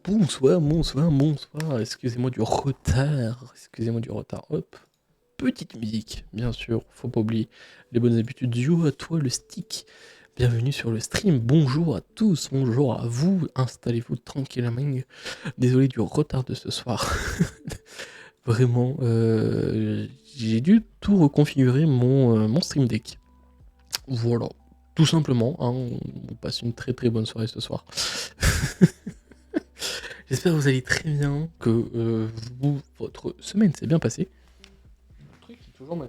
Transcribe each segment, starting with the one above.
bonsoir. Excusez-moi du retard. Hop. Petite musique, bien sûr, faut pas oublier les bonnes habitudes. Yo à toi le stick. Bienvenue sur le stream. Bonjour à tous, bonjour à vous. Installez-vous tranquillement. Désolé du retard de ce soir. Vraiment, j'ai dû tout reconfigurer mon Stream Deck. Voilà, tout simplement. Hein, on passe une très très bonne soirée ce soir. J'espère que vous allez très bien, que votre semaine s'est bien passée. Le truc qui est toujours mal.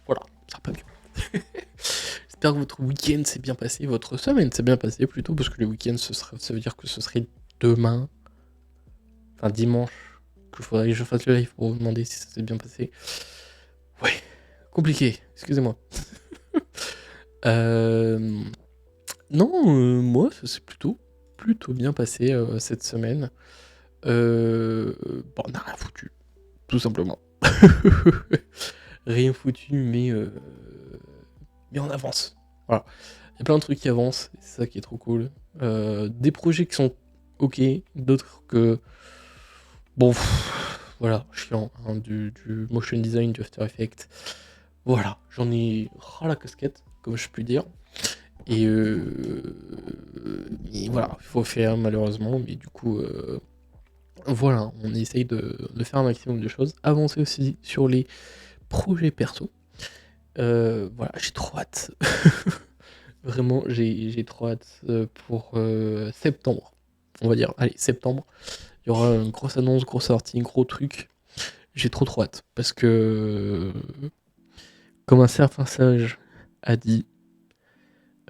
Voilà, ça va pas mieux. J'espère que votre week-end s'est bien passé, votre semaine s'est bien passée plutôt, parce que le week-end, ça veut dire que ce serait demain, enfin dimanche, qu'il faudrait que je fasse le live pour vous demander si ça s'est bien passé. Ouais, compliqué, excusez-moi. Non, moi, ça s'est plutôt bien passé cette semaine. Bon, on n'a rien foutu, tout simplement. Rien foutu, mais on avance. Voilà. Il y a plein de trucs qui avancent, c'est ça qui est trop cool. Des projets qui sont ok, d'autres que. Bon, voilà, chiant. Hein, du motion design, du After Effects. Voilà, j'en ai ras la casquette, comme je puis dire. Et voilà, il faut faire malheureusement, mais du coup. Voilà, on essaye de faire un maximum de choses. Avancer aussi sur les projets perso. Voilà, j'ai trop hâte. Vraiment, j'ai trop hâte pour septembre. On va dire, allez, septembre. Il y aura une grosse annonce, grosse sortie, gros truc. J'ai trop hâte. Parce que, comme un certain sage a dit,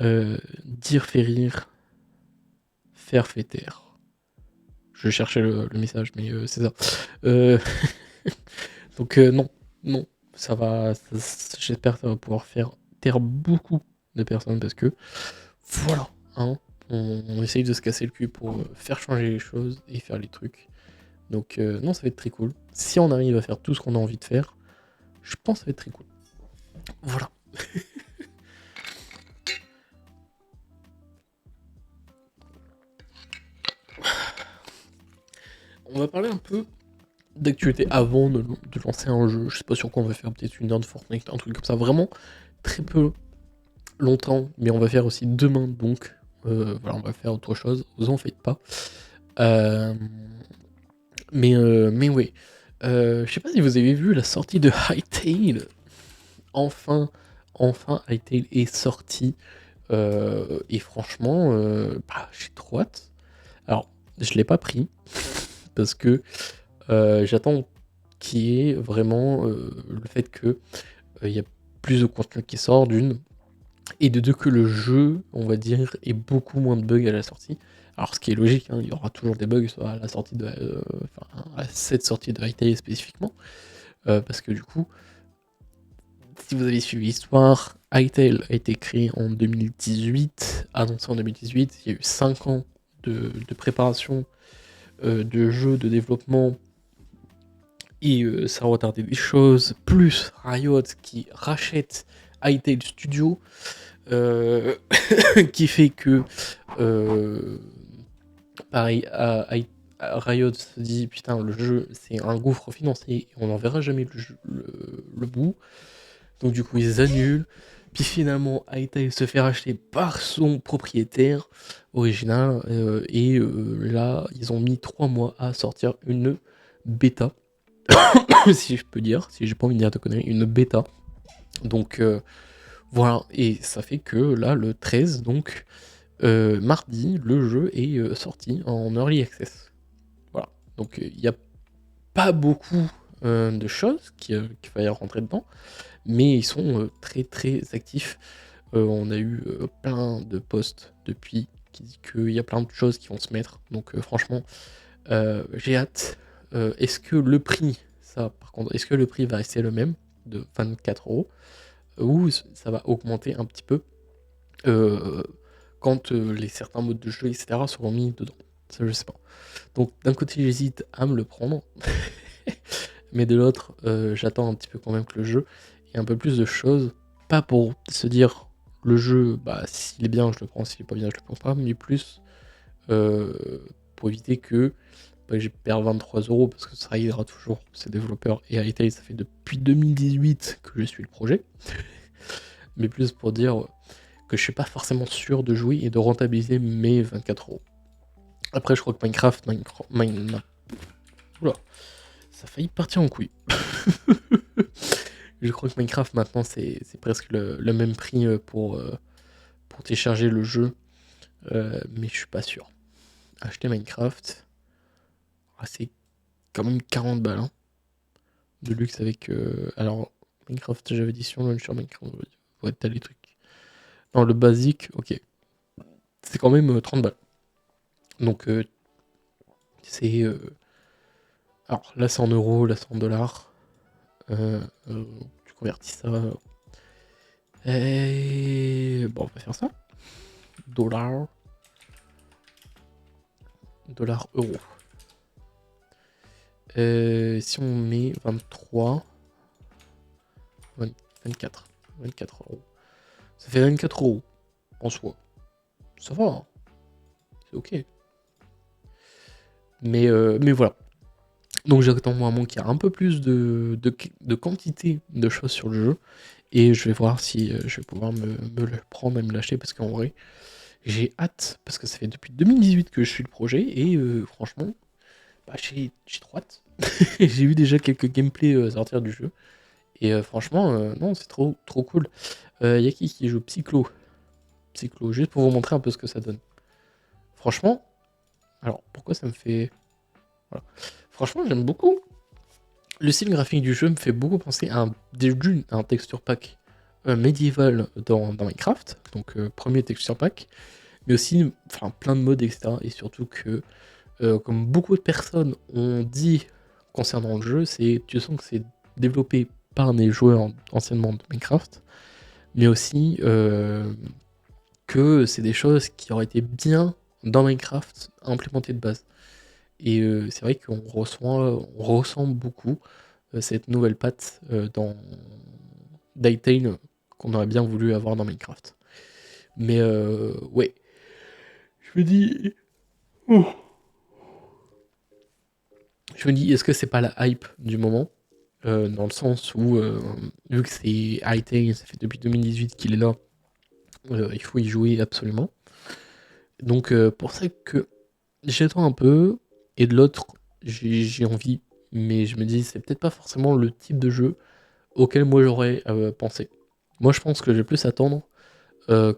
dire fait rire, faire fait taire. Je cherchais le message, mais c'est ça. Donc non, ça va. J'espère que ça va pouvoir faire taire beaucoup de personnes parce que voilà, hein, on essaye de se casser le cul pour faire changer les choses et faire les trucs. Donc non, ça va être très cool. Si on arrive à faire tout ce qu'on a envie de faire, je pense que ça va être très cool. Voilà. On va parler un peu d'actualité avant de lancer un jeu. Je sais pas sur quoi on va faire, peut-être une heure de Fortnite, un truc comme ça. Vraiment très peu longtemps, mais on va faire aussi demain, donc voilà, on va faire autre chose, vous en faites pas. Mais oui, je sais pas si vous avez vu la sortie de Hytale. Enfin, Hytale est sorti, et franchement, j'ai trop hâte. Alors, je l'ai pas pris, parce que j'attends qu'il y ait vraiment le fait que il y a plus de contenu qui sort d'une, et de deux que le jeu, on va dire, ait beaucoup moins de bugs à la sortie. Alors ce qui est logique, hein, il y aura toujours des bugs à la sortie de, à cette sortie de Hytale spécifiquement, parce que du coup, si vous avez suivi l'histoire, Hytale a été créé en 2018, annoncé en 2018, il y a eu 5 ans de préparation, de jeu, de développement, et ça a retardé des choses, plus Riot qui rachète Hytale Studio, qui fait que pareil, Riot se dit putain, le jeu c'est un gouffre financier et on n'en verra jamais le bout. Donc du coup ils annulent. Puis finalement Hytale se fait racheter par son propriétaire original, et là ils ont mis 3 mois à sortir une bêta. Si je peux dire, si j'ai pas envie de dire de conneries, une bêta. Donc voilà, et ça fait que là le 13, donc mardi, le jeu est sorti en early access. Voilà, donc il n'y a pas beaucoup de choses qu'il va y rentrer dedans, mais ils sont très très actifs. On a eu plein de posts depuis qui disent qu'il y a plein de choses qui vont se mettre, donc franchement, j'ai hâte. Est-ce que le prix, ça par contre, est-ce que le prix va rester le même de 24 € ou ça va augmenter un petit peu quand les certains modes de jeu, etc. seront mis dedans. Ça, je sais pas. Donc, d'un côté, j'hésite à me le prendre, mais de l'autre, j'attends un petit peu quand même que le jeu ait un peu plus de choses. Pas pour se dire le jeu, bah, s'il est bien, je le prends, s'il est pas bien, je le prends pas, mais plus pour éviter que bah, j'ai perdu 23 € parce que ça aidera toujours ces développeurs et Hytale, ça fait depuis 2018 que je suis le projet, mais plus pour dire que je suis pas forcément sûr de jouer et de rentabiliser mes 24 €. Après, je crois que Oula, ça a failli partir en couille. Je crois que Minecraft maintenant c'est presque le même prix pour télécharger le jeu, mais je suis pas sûr. Acheter Minecraft, c'est quand même 40 balles hein, de luxe avec. Alors, Minecraft, j'avais dit sur Launcher Minecraft, ouais, t'as les trucs. Non, le basique, ok. C'est quand même 30 balles. Donc, c'est. Alors là, c'est en euros, là, c'est en dollars. Tu convertis ça. Et. Bon, on va faire ça. Dollar. Dollar, euro. Si on met 23. 24. 24 €. Ça fait 24 € en soi. Ça va. Hein. C'est ok. Mais voilà. Donc j'attends vraiment qu'il y a un peu plus de quantité de choses sur le jeu. Et je vais voir si je vais pouvoir me le prendre et me lâcher. Parce qu'en vrai, j'ai hâte. Parce que ça fait depuis 2018 que je suis le projet. Et franchement, bah, j'ai trop hâte. J'ai vu déjà quelques gameplays sortir du jeu. Et franchement, non, c'est trop cool. Y a qui joue Psychlo, juste pour vous montrer un peu ce que ça donne. Franchement, alors pourquoi ça me fait. Voilà. Franchement, j'aime beaucoup. Le style graphique du jeu me fait beaucoup penser à un texture pack médiéval dans Minecraft, donc premier texture pack, mais aussi plein de modes, etc. Et surtout que, comme beaucoup de personnes ont dit concernant le jeu, tu sens que c'est développé par des joueurs anciennement de Minecraft, mais aussi que c'est des choses qui auraient été bien dans Minecraft implémentées de base. Et c'est vrai qu'on ressent beaucoup cette nouvelle patte dans Hytale qu'on aurait bien voulu avoir dans Minecraft. Mais ouais, je me dis... Oh. Je me dis, est-ce que c'est pas la hype du moment dans le sens où, vu que c'est Hytale, ça fait depuis 2018 qu'il est là, il faut y jouer absolument. Donc pour ça que j'attends un peu, et de l'autre, j'ai envie, mais je me dis, c'est peut-être pas forcément le type de jeu auquel moi j'aurais pensé. Moi je pense que je vais plus attendre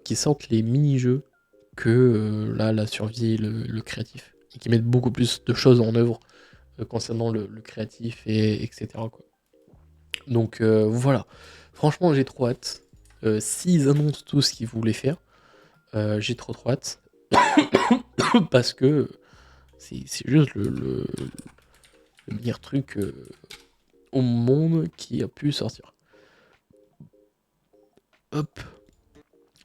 qu'ils sortent les mini-jeux que là, la survie et le créatif. Et qu'ils mettent beaucoup plus de choses en œuvre concernant le créatif, et etc. Quoi. Donc voilà. Franchement, j'ai trop hâte. S'ils annoncent tout ce qu'ils voulaient faire, j'ai trop hâte. Parce que c'est juste le meilleur truc au monde qui a pu sortir. Hop.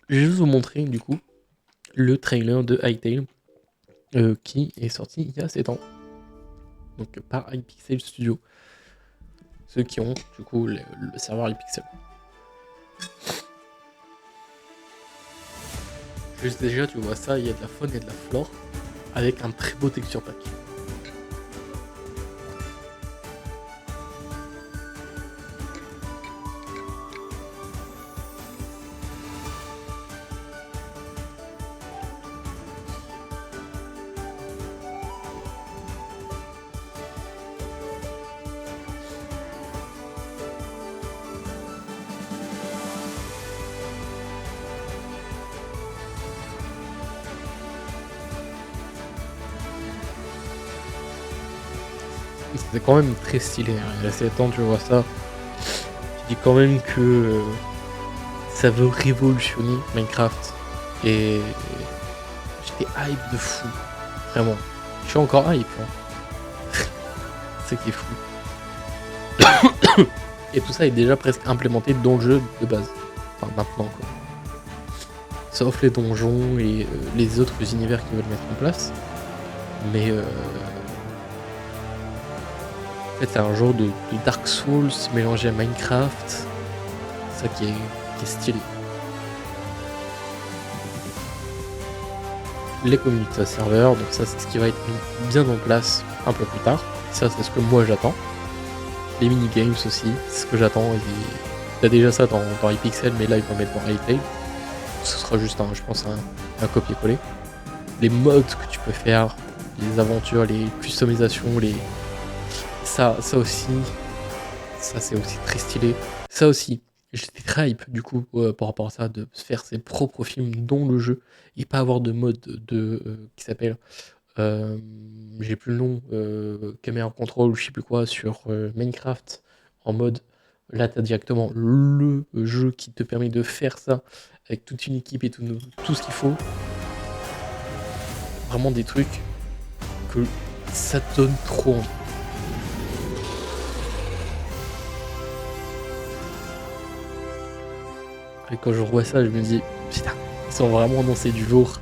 Je vais juste vous montrer du coup le trailer de Hytale qui est sorti il y a 7 ans. Donc par Hypixel Studio. Ceux qui ont du coup le serveur Hypixel. Juste déjà tu vois ça, il y a de la faune et de la flore avec un très beau texture pack. C'est quand même très stylé, hein. Il y a 7 ans tu vois ça. Je dis quand même que ça veut révolutionner Minecraft. Et j'étais hype de fou. Vraiment. Je suis encore hype. Hein. C'est qui est fou. Et tout ça est déjà presque implémenté dans le jeu de base. Enfin maintenant quoi. Sauf les donjons et les autres univers qu'ils veulent mettre en place. Mais en fait c'est un genre de Dark Souls mélangé à Minecraft. Ça qui est stylé. les community serveurs, donc ça c'est ce qui va être mis bien en place un peu plus tard. Ça c'est ce que moi j'attends. Les minigames aussi, c'est ce que j'attends. T'as déjà ça dans iPixel, mais là ils vont mettre dans Hytale. Ce sera juste je pense un copier-coller. Les mods que tu peux faire, les aventures, les customisations, ça aussi, ça c'est aussi très stylé. Ça aussi, j'étais très hype du coup par rapport à ça, de faire ses propres films dans le jeu et pas avoir de mode qui s'appelle j'ai plus le nom, caméra control ou je sais plus quoi sur Minecraft en mode là t'as directement le jeu qui te permet de faire ça avec toute une équipe et tout ce qu'il faut. Vraiment des trucs que ça te donne trop envie. Et quand je revois ça, je me dis putain, ils sont vraiment annoncés du jour.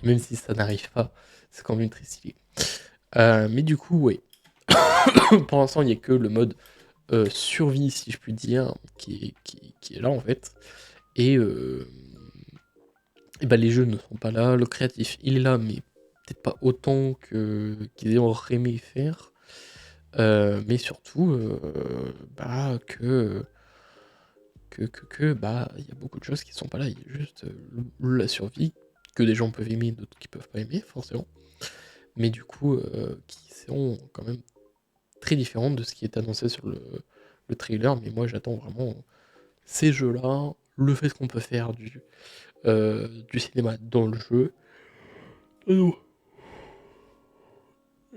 Et même si ça n'arrive pas, c'est quand même très stylé. Mais du coup, ouais. Pour l'instant, il n'y a que le mode survie, si je puis dire, qui est là en fait. Et, bah, les jeux ne sont pas là. Le créatif, il est là, mais peut-être pas autant qu'ils auraient aimé faire. Mais surtout, bah, bah, il y a beaucoup de choses qui sont pas là. Il y a juste la survie, que des gens peuvent aimer, d'autres qui peuvent pas aimer, forcément. Mais du coup, qui sont quand même très différentes de ce qui est annoncé sur le trailer. Mais moi, j'attends vraiment ces jeux-là, le fait qu'on peut faire du cinéma dans le jeu,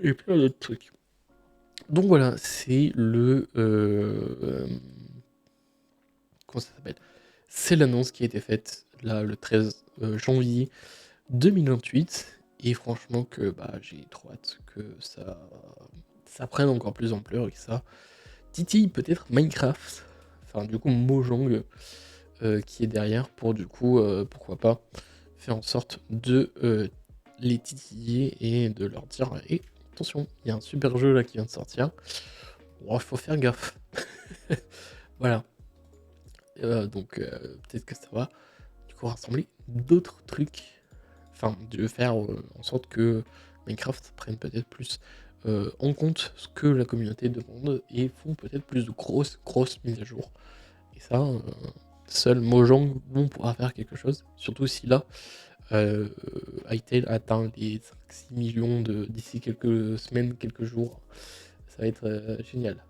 et plein d'autres trucs. Donc voilà, c'est comment ça s'appelle? C'est l'annonce qui a été faite là le 13 janvier 2028. Et franchement que bah, j'ai trop hâte que ça prenne encore plus d'ampleur et que ça titille peut-être Minecraft. Enfin du coup Mojang qui est derrière pour du coup pourquoi pas faire en sorte de les titiller et de leur dire hey, attention, il y a un super jeu là qui vient de sortir. Il faut faire gaffe. Voilà. Donc peut-être que ça va du coup rassembler d'autres trucs. Enfin, de faire en sorte que Minecraft prenne peut-être plus en compte ce que la communauté demande et font peut-être plus de grosses mises à jour. Et ça, seul Mojang vont pouvoir faire quelque chose. Surtout si là, Hytale atteint les 5-6 millions d'ici quelques semaines, quelques jours. Ça va être génial.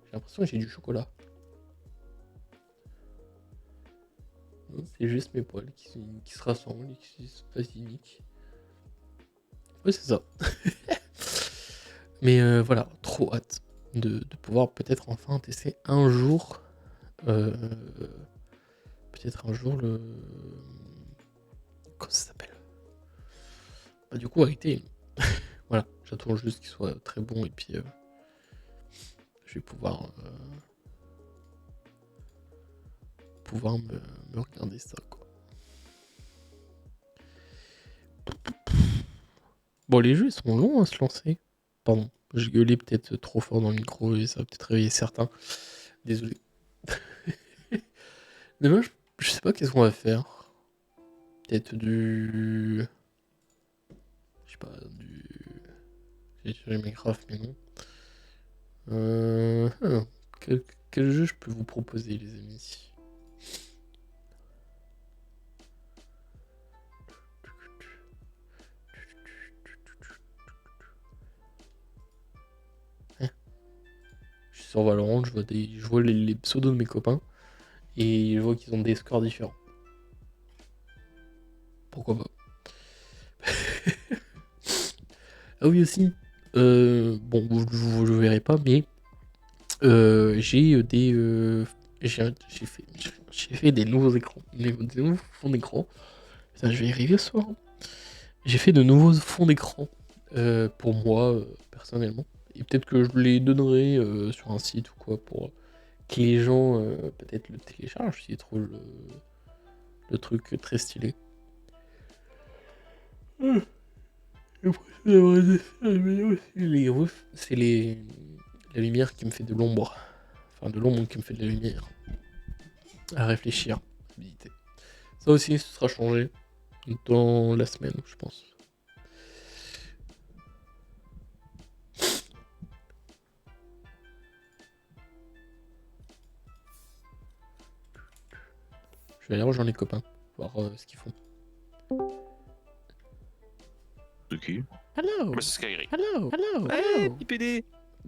J'ai l'impression que j'ai du chocolat. Non, c'est juste mes poils qui se rassemblent et qui se facilitent. Ouais, c'est ça. Mais voilà, trop hâte de pouvoir peut-être enfin tester un jour. Peut-être un jour le. Comment ça s'appelle? Bah, du coup, arrêtez. Voilà, j'attends juste qu'il soit très bon et puis je vais pouvoir me regarder ça, quoi. Bon, les jeux ils sont longs à se lancer. Pardon, j'ai gueulé peut-être trop fort dans le micro et ça va peut-être réveiller certains. Désolé. Demain, je sais pas qu'est-ce qu'on va faire. Peut-être du. Je sais pas, du. J'ai tiré Minecraft, mais non. Quel jeu je peux vous proposer, les amis? Hein, je suis sur Valorant, je vois les pseudos de mes copains et je vois qu'ils ont des scores différents. Pourquoi pas? Ah oui aussi. Bon, je verrai pas, mais j'ai j'ai fait des nouveaux écrans, des nouveaux fonds d'écran. Putain, je vais y arriver ce soir. J'ai fait de nouveaux fonds d'écran pour moi personnellement. Et peut-être que je les donnerai sur un site ou quoi pour que les gens peut-être le téléchargent s'ils trouvent le truc très stylé. Les refs, c'est la lumière qui me fait de l'ombre. Enfin, de l'ombre qui me fait de la lumière. À réfléchir. Habilité. Ça aussi, ce sera changé dans la semaine, je pense. Je vais aller rejoindre les copains, voir ce qu'ils font. De qui? Hello! Bah, c'est Skyrim. Hello! Hello! Hey, Hello! petit PD!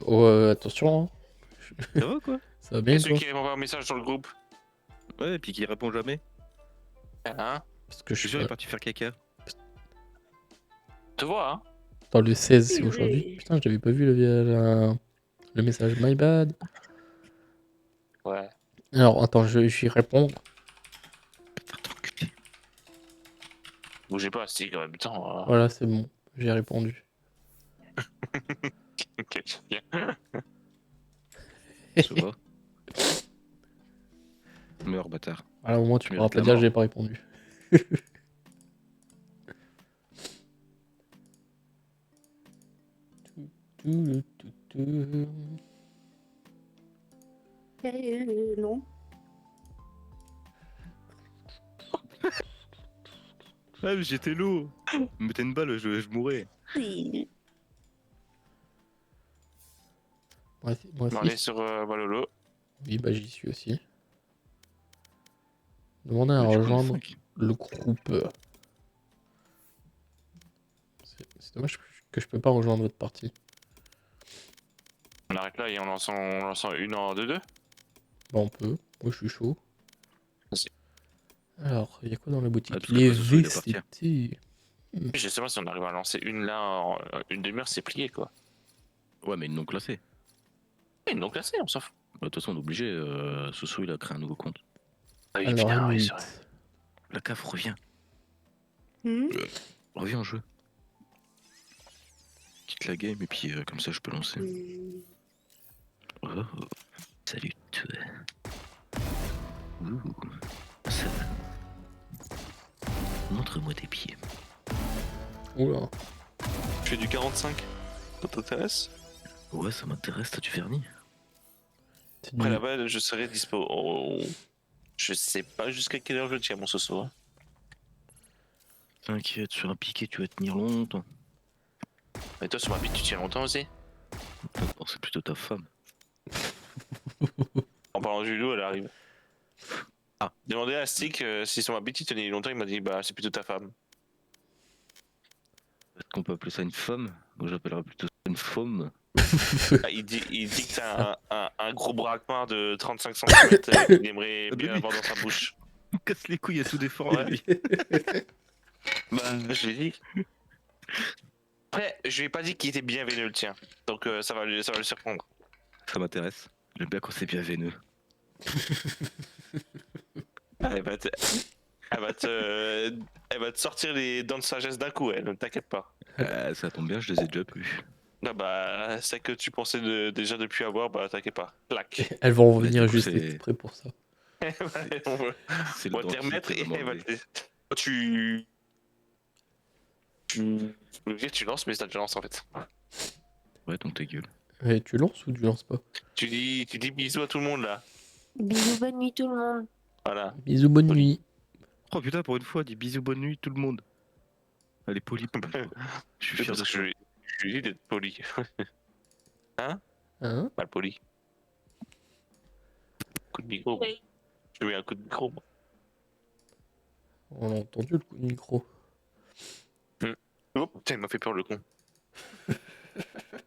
Oh, attention, hein. Ça va quoi? Ça va bien, Et celui toi? qui répond pas au message sur le groupe. Ouais, et puis qui répond jamais. Hein? Parce que Je suis je sûr, il est suis parti faire caca. Tu vois, hein? dans le 16, c'est aujourd'hui. Putain, j'avais pas vu le message. My bad. Ouais. Alors, attends, j'y réponds. Faire t'enculer. Bougez pas, Stig, en même temps. Voilà, c'est bon. J'ai répondu. Ok, bien. Ça va. Meurs, bâtard. À un moment, tu Tu pourras mérites pas la dire que mort. j'ai pas répondu. Non. Ah, mais j'étais lourd. Me mettez une balle, je mourrais. Oui. Moi, moi On aussi. est sur Valolo. Oui, bah j'y suis aussi. Demandez à Mais du coup, on est rejoindre cinq. le groupe. C'est dommage que je peux pas rejoindre votre partie. On arrête là et on lance en une en 2-2. Bah on peut. Moi je suis chaud. Vas-y. Alors, il y a quoi dans la boutique? Ah, parce que Les moi, ce soir, il doit partir. VCT. Je sais pas si on arrive à lancer une là en une demi-heure, c'est plié quoi. Ouais, mais ils l'ont classé. Ouais, ils l'ont classé, on s'en fout. Bah, de toute façon, on est obligé. Soso, il a créé un nouveau compte. Ah oui, Alors, putain, oui, M8. c'est vrai. La CAF revient. Hmm. Reviens en jeu. Quitte la game et puis comme ça, je peux lancer. Hmm. Oh, salut toi. Ouh, ça va. Montre-moi tes pieds. Oula. Je fais du 45. Ça t'intéresse? Ouais, ça m'intéresse, t'as du vernis. C'est Après du- là-bas, je serai dispo. Je sais pas jusqu'à quelle heure je tiens mon soso. Hein. T'inquiète, sur un piqué, tu vas tenir longtemps. Mais toi, sur ma bite, tu tiens longtemps aussi? Non, c'est plutôt ta femme. En parlant du loup, elle arrive. Ah. Demandez à Stick si sur ma bite il tenait longtemps, il m'a dit bah c'est plutôt ta femme. Est-ce qu'on peut appeler ça une femme? Moi, j'appellerais plutôt ça une femme. Ah, il dit que t'as un gros braquement de 35 cm qu'il aimerait bien avoir dans sa bouche. Il casse les couilles à tout défendre, Ouais. lui. Bah, je l'ai dit. Après, je lui ai pas dit qu'il était bien veineux le tien. Donc ça va le surprendre. Ça m'intéresse. J'aime bien quand c'est bien veineux. Elle va te, elle va te sortir les dents de sagesse d'un coup, elle, ne t'inquiète pas. Ça tombe bien, je les ai déjà plus. Ah bah, celle que tu pensais déjà depuis avoir, bah t'inquiète pas. Clac. Elles vont Ouais, revenir du coup, juste c'est- exprès pour ça. C'est On le va te dentiste remettre qui et va elle va m'enlever. te... Je veux dire, tu lances, mais ça te lance en fait. Ouais, donc ta gueule. Et tu lances ou tu lances pas? Tu dis bisous à tout le monde là. Bisous, bonne nuit tout le monde. Voilà. Bisous, bonne Poli. nuit. Oh putain, pour une fois, dis bisous, bonne nuit, tout le monde. Elle est polie pour une fois. Je suis C'est fier parce de que toi. je lui ai dit d'être poli. Hein? Mal poli. Coup de micro. Oui. Je lui ai un coup de micro. Moi. On a entendu le coup de micro. Oh putain, il m'a fait peur le con.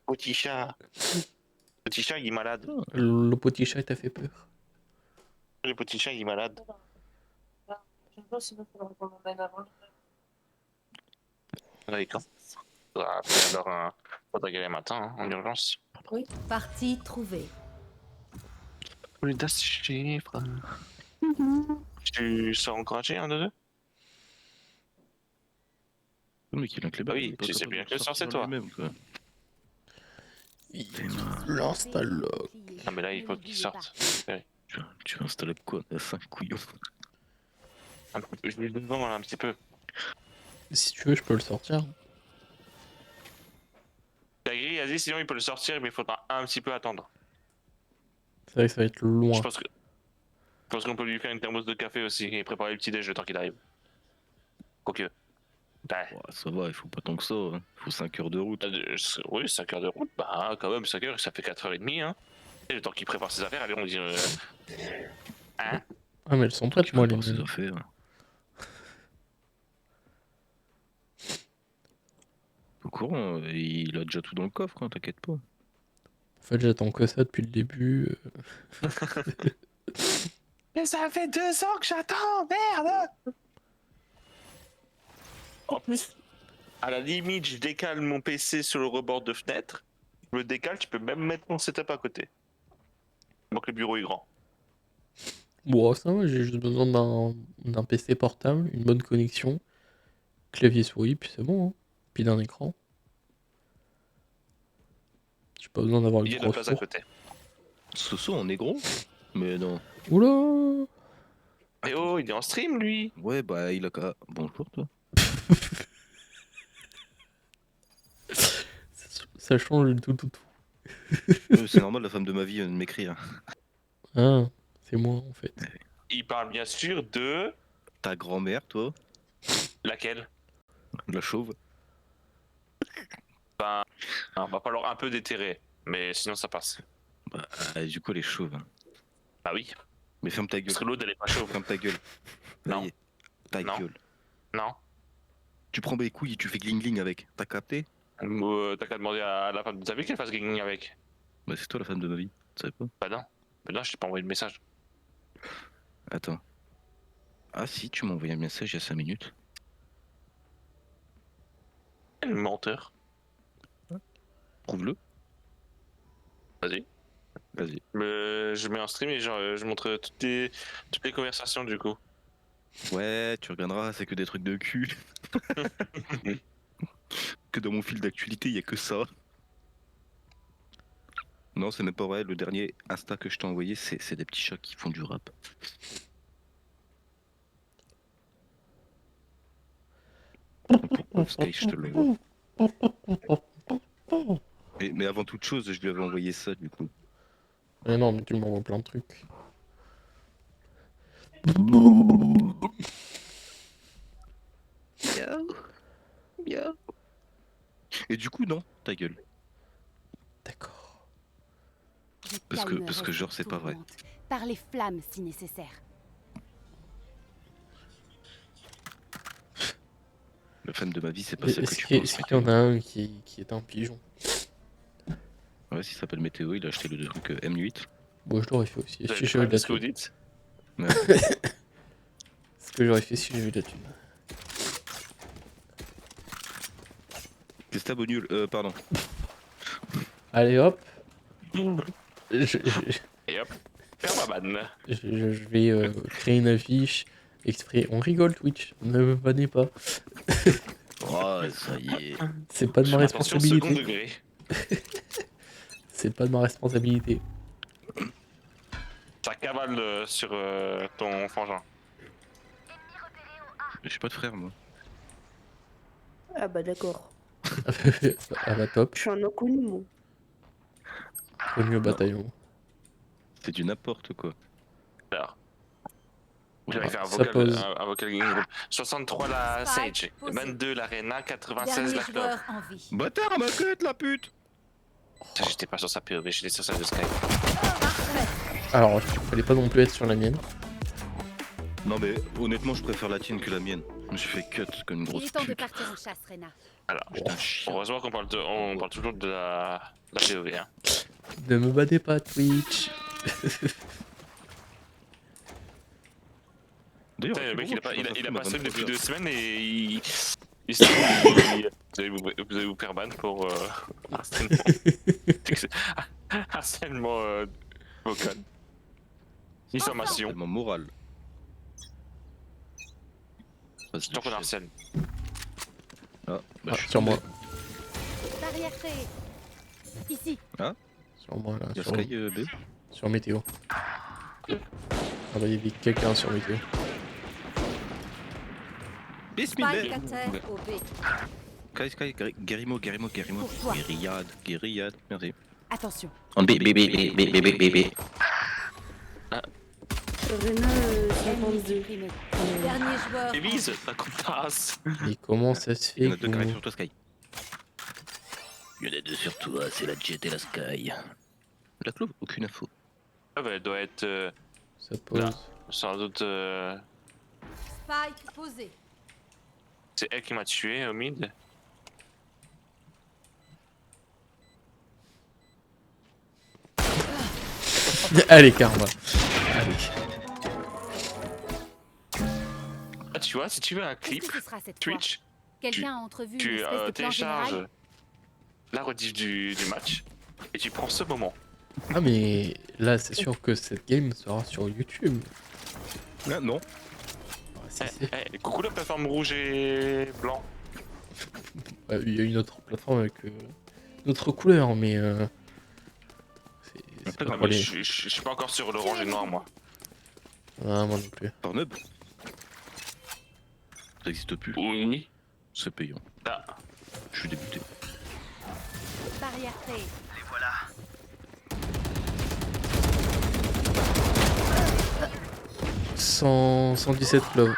Petit chat. Petit chat, il est malade. Le petit chat t'a fait peur. Le petit chat, il est malade. Je pense qu'il faut le recommander avant. Ouais, quand alors, faudrait y aller matin, hein, en urgence. Oui. Partie trouvée. Audace chiffre. Tu sors encouragé, un de deux? Le mec, il a un clébard. Ah oui, il est pas tu sais capable bien de que le sort, c'est sortir toi. lui-même, quoi. L'installe. Ah, mais là, il faut qu'il sorte. Ouais. Tu vas installer quoi? On a 5 couillons. Je vais le vendre un petit peu. Si tu veux, je peux le sortir. La grille a dit sinon il peut le sortir, mais il faudra un petit peu attendre. C'est vrai que ça va être Je loin. pense qu'on peut lui faire une thermos de café aussi et préparer le petit déj le temps qu'il arrive. Quoique. Bah, Ouais, ça va, il faut pas tant que ça. Hein. Il faut 5 heures de route. oui, 5 heures de route, bah quand même 5 heures, ça fait 4h30, hein. Et le temps qu'il prépare ses affaires, allez, on dit... Hein? Ah, mais elles sont prêtes, moi, les ses miennes. affaires. Au courant, il a déjà tout dans le coffre, hein, t'inquiète pas. En fait, j'attends que ça depuis le début. Mais ça fait 2 ans que j'attends, merde! En plus, à la limite, je décale mon PC sur le rebord de fenêtre. Je le décale, tu peux même mettre mon setup à côté. Donc le bureau est grand. Bon, ça va, j'ai juste besoin d'un PC portable, une bonne connexion, clavier souris, puis c'est bon, hein. Puis d'un écran. J'ai pas besoin d'avoir Il le y a de la gros place à four. côté. Soso, on est gros? Mais non. Oula! Mais oh, il est en stream lui! Ouais, bah il a qu'à. Bonjour, toi. Ça change du tout. C'est normal, la femme de ma vie vient de m'écrire. Ah, c'est moi, en fait. Il parle bien sûr de. Ta grand-mère, toi, Laquelle? la chauve. Ben. Va falloir un peu déterrer. Mais sinon ça passe. Bah, du coup, elle est chauve. Hein. Bah oui. Mais ferme ta gueule. Parce que l'autre elle est pas chauve. Ferme ta gueule. Non. Ça y est. Ta Non. gueule. Non. Tu prends mes couilles et tu fais gling-gling avec. T'as capté? T'as qu'à demander à la femme de ta vie qu'elle fasse gaming avec. Bah, c'est toi la femme de ma vie. Tu savais pas? Bah non. Bah non, je t'ai pas envoyé de message. Attends. Ah si, tu m'as envoyé un message il y a 5 minutes. Quel menteur. Prouve-le. Vas-y. Vas-y. Je mets en stream et je montre toutes les conversations du coup. Ouais, tu regarderas, c'est que des trucs de cul. Que dans mon fil d'actualité, il y a que ça. Non, c'est même pas vrai. Le dernier Insta que je t'ai envoyé, c'est des petits chats qui font du rap. Pourquoi Sky, je te le vois. Mais avant toute chose, je lui avais envoyé ça du coup. Mais non, mais tu m'envoies plein de trucs. Miaou. Miaou. Et du coup, non, ta gueule. D'accord. Parce que genre, c'est pas vrai. Par les flammes si nécessaire. La femme de ma vie, c'est pas ça que Est-ce tu qu'il penses. y en a un qui est un pigeon? Ouais, s'il s'appelle Météo, il a acheté le truc M8. Bon, je l'aurais fait aussi, Vous si avez j'avais de la ce que vous thune. dites? Ouais. Ce que j'aurais fait si j'avais de la thune. Qu'est-ce que t'as, Bonul? Pardon. Allez hop, Et hop, permaban. je vais créer une affiche exprès. On rigole Twitch, ne me bannez pas. Oh, ça y est. C'est pas de ma Attention, second responsabilité. degré. C'est pas de ma responsabilité. Ça cavale sur ton frangin. J'ai pas de frère, moi. Ah bah d'accord. À la top, Je suis un inconnu, moi. connu au bataillon. C'est du n'importe quoi. Alors. J'avais fait Ça pose. un vocal game group. 63 la Spike Sage, posé. 22 l'arena, 96 Dernier la Clove. joueur en vie. Bâtard à ma quête, la pute! Putain, j'étais pas sur sa POV, j'étais sur celle de Sky. Alors, il fallait pas non plus être sur la mienne. Non, mais honnêtement, je préfère la tienne que la mienne. Je me suis fait cut comme une Il grosse est temps de pute. partir en chasse, Rena. Alors, Putain, chien. heureusement qu'on parle, on parle toujours de la POV. Hein. Ne me battez pas Twitch. D'ailleurs, Putain, le mec, il a pas stream depuis 2 2 semaines et il stream. Vous allez vous faire ban pour harcèlement. Harcèlement vocal. Diffamation. Tellement moral. C'est toi qu'on harcèle. Ah, bah, Ah, je suis sur moi. tombé. Barrière créée. Ici. Sur moi là. Y'a Sur, Sky B. sur Météo. Ah bah il y avait quelqu'un sur Météo. Bismillah. Spike à terre au B. Sky, Guérimo. Pour toi. Guérillade. Merci. Attention. On B. Rena, Ennemi 52. supprimé. Dernier joueur. Élise, ta compasse. Et comment ça se Il y fait en a deux que qui arrivent vous... sur toi, Sky. Il y en a deux sur toi, c'est la Jet et la Sky. La Clove, aucune info. Ah bah, elle doit être Ça pose. sans doute, Spike posé. c'est elle qui m'a tué au mid. Allez, karma. Allez. Ah, tu vois, si tu veux un clip Qu'est-ce que ce sera cette fois? Twitch, Quelqu'un a entrevu une tu espèce de plan télécharges général? la rediff du match et tu prends ce moment. Ah, mais là, c'est sûr que cette game sera sur YouTube. Ah, non. Ah, si, si. Coucou la plateforme rouge et blanc. Il y a une autre plateforme avec une autre couleur, mais. C'est Après, pas Non, pour mais les. je suis pas encore sur l'orange et le noir, moi. Ah, moi non plus. Pornhub. Ça existe plus. Oui. C'est payant. Ah. Je suis dégoûté. Barrière créée. 117 clubs.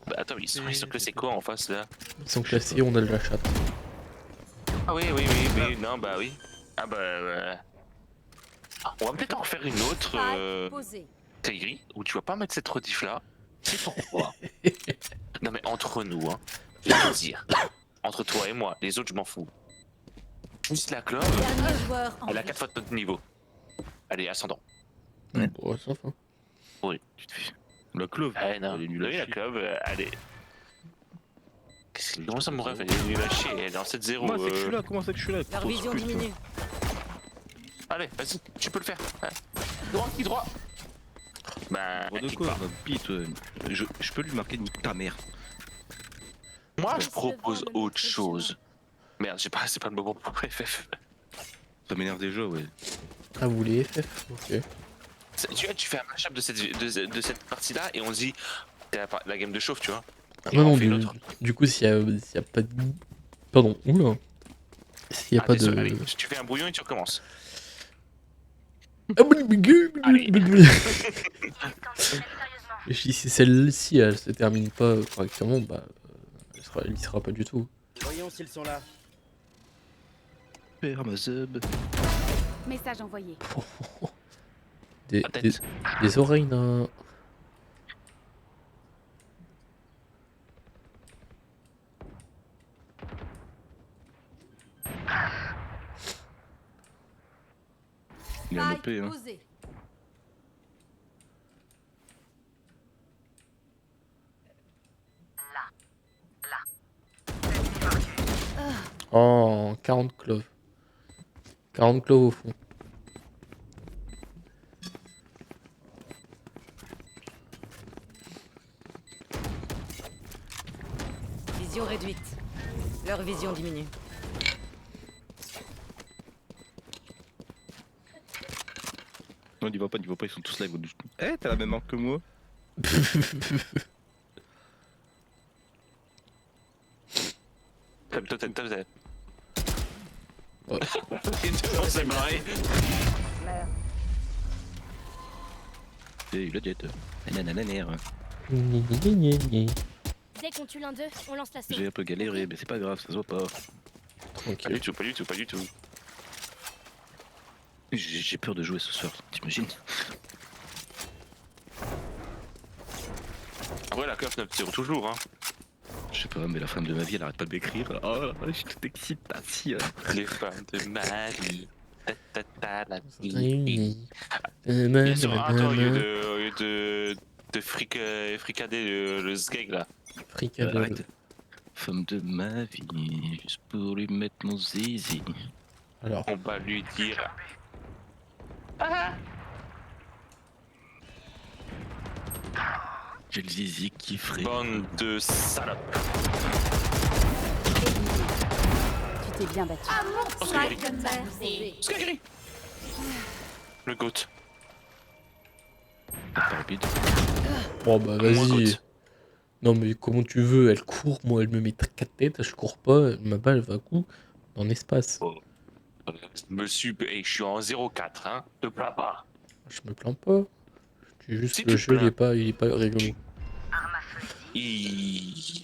Bah attends, ils sont que c'est quoi en face là? Ils sont classés, on a de la chatte. Ah oui, non, bah oui. Ah bah. Ah, on va peut-être en faire une autre, Spike posé. Kairi, où tu vas pas mettre cette rediff là. C'est pourquoi? Non mais entre nous, hein. Je vais te dire. Entre toi et moi, les autres je m'en fous. Juste la clope, Dernier joueur en elle a vie. 4 fois notre niveau. Allez, ascendant. Bon, ça va. Oui. La clove. Ah non, Elle est nulle à oui, la chier. clope, allez. Comment ça mon rêve, elle est nulle à chier, elle est en 7-0. Comment c'est que je suis là? Comment c'est que je suis là? Leur Grosse vision pute, diminue. Allez, vas-y, tu peux le faire. Ouais. Droit, qui droit? Bah, toi. De kick quoi, pas. ma bite, je peux lui marquer nique ta mère. Moi, je Laisse-le propose voir le autre maître chose. Merde, c'est pas le moment pour FF. Ça m'énerve déjà, ouais. Ah, vous voulez FF? Ok. Tu vois, tu fais un match-up de cette partie-là et on se dit, c'est la game de chauffe, tu vois. Ah, Et non, on non, fait une autre. du coup, s'il y a pas de. Pardon, oula. S'il y a Ah, pas désolé, de. allez, tu fais un brouillon et tu recommences. Allez. Je dis, si celle-ci elle se termine pas correctement, bah elle y sera pas du tout. Voyons s'ils sont là. Père ma sub. Message envoyé. Des, La des, tête. des oreilles là. Il est en Spike OP, hein. posé. Oh, 40 cloves. 40 cloves au fond. Vision réduite. Leur vision diminue. Non, n'y va pas, ils sont tous là. Ils vont juste... Eh, t'as la même marque que moi. T'as. Oh. On s'est barré. Et il a jet. Nanananer. Dès qu'on tue l'un d'eux, on lance la sauce. J'ai un peu galéré, mais c'est pas grave, ça se voit pas. Pas Tranquille. du tout, pas du tout, pas du tout. J'ai peur de jouer ce soir, t'imagines? Après, la clope tire toujours, hein. Je sais pas, mais la femme de ma vie, elle arrête pas de m'écrire. Oh, je suis toute excitation. Les femmes de ma vie. Ta, ta, ta, la vie. Réunis. Bien sûr, attends, au lieu de fricader le sgeg là. Fricadelle. Arrête. Femme de ma vie, juste pour lui mettre mon zizi. Alors, On va lui dire. J'ai le zizi qui ferait. Bande de salopes. Tu t'es bien battu. Oh, Spike Skyrim. posé. Skyrim. Le goat. Pas rapide. bon bah Moins vas-y. goat. Non mais comment tu veux, elle court, moi elle me met 4 têtes, je cours pas, ma balle va coup dans l'espace. Monsieur, hey, je suis en 0-4, hein. Te plains pas. Je me plains pas. Je dis juste Si que le tu te jeu plains. il est pas rigolo. Il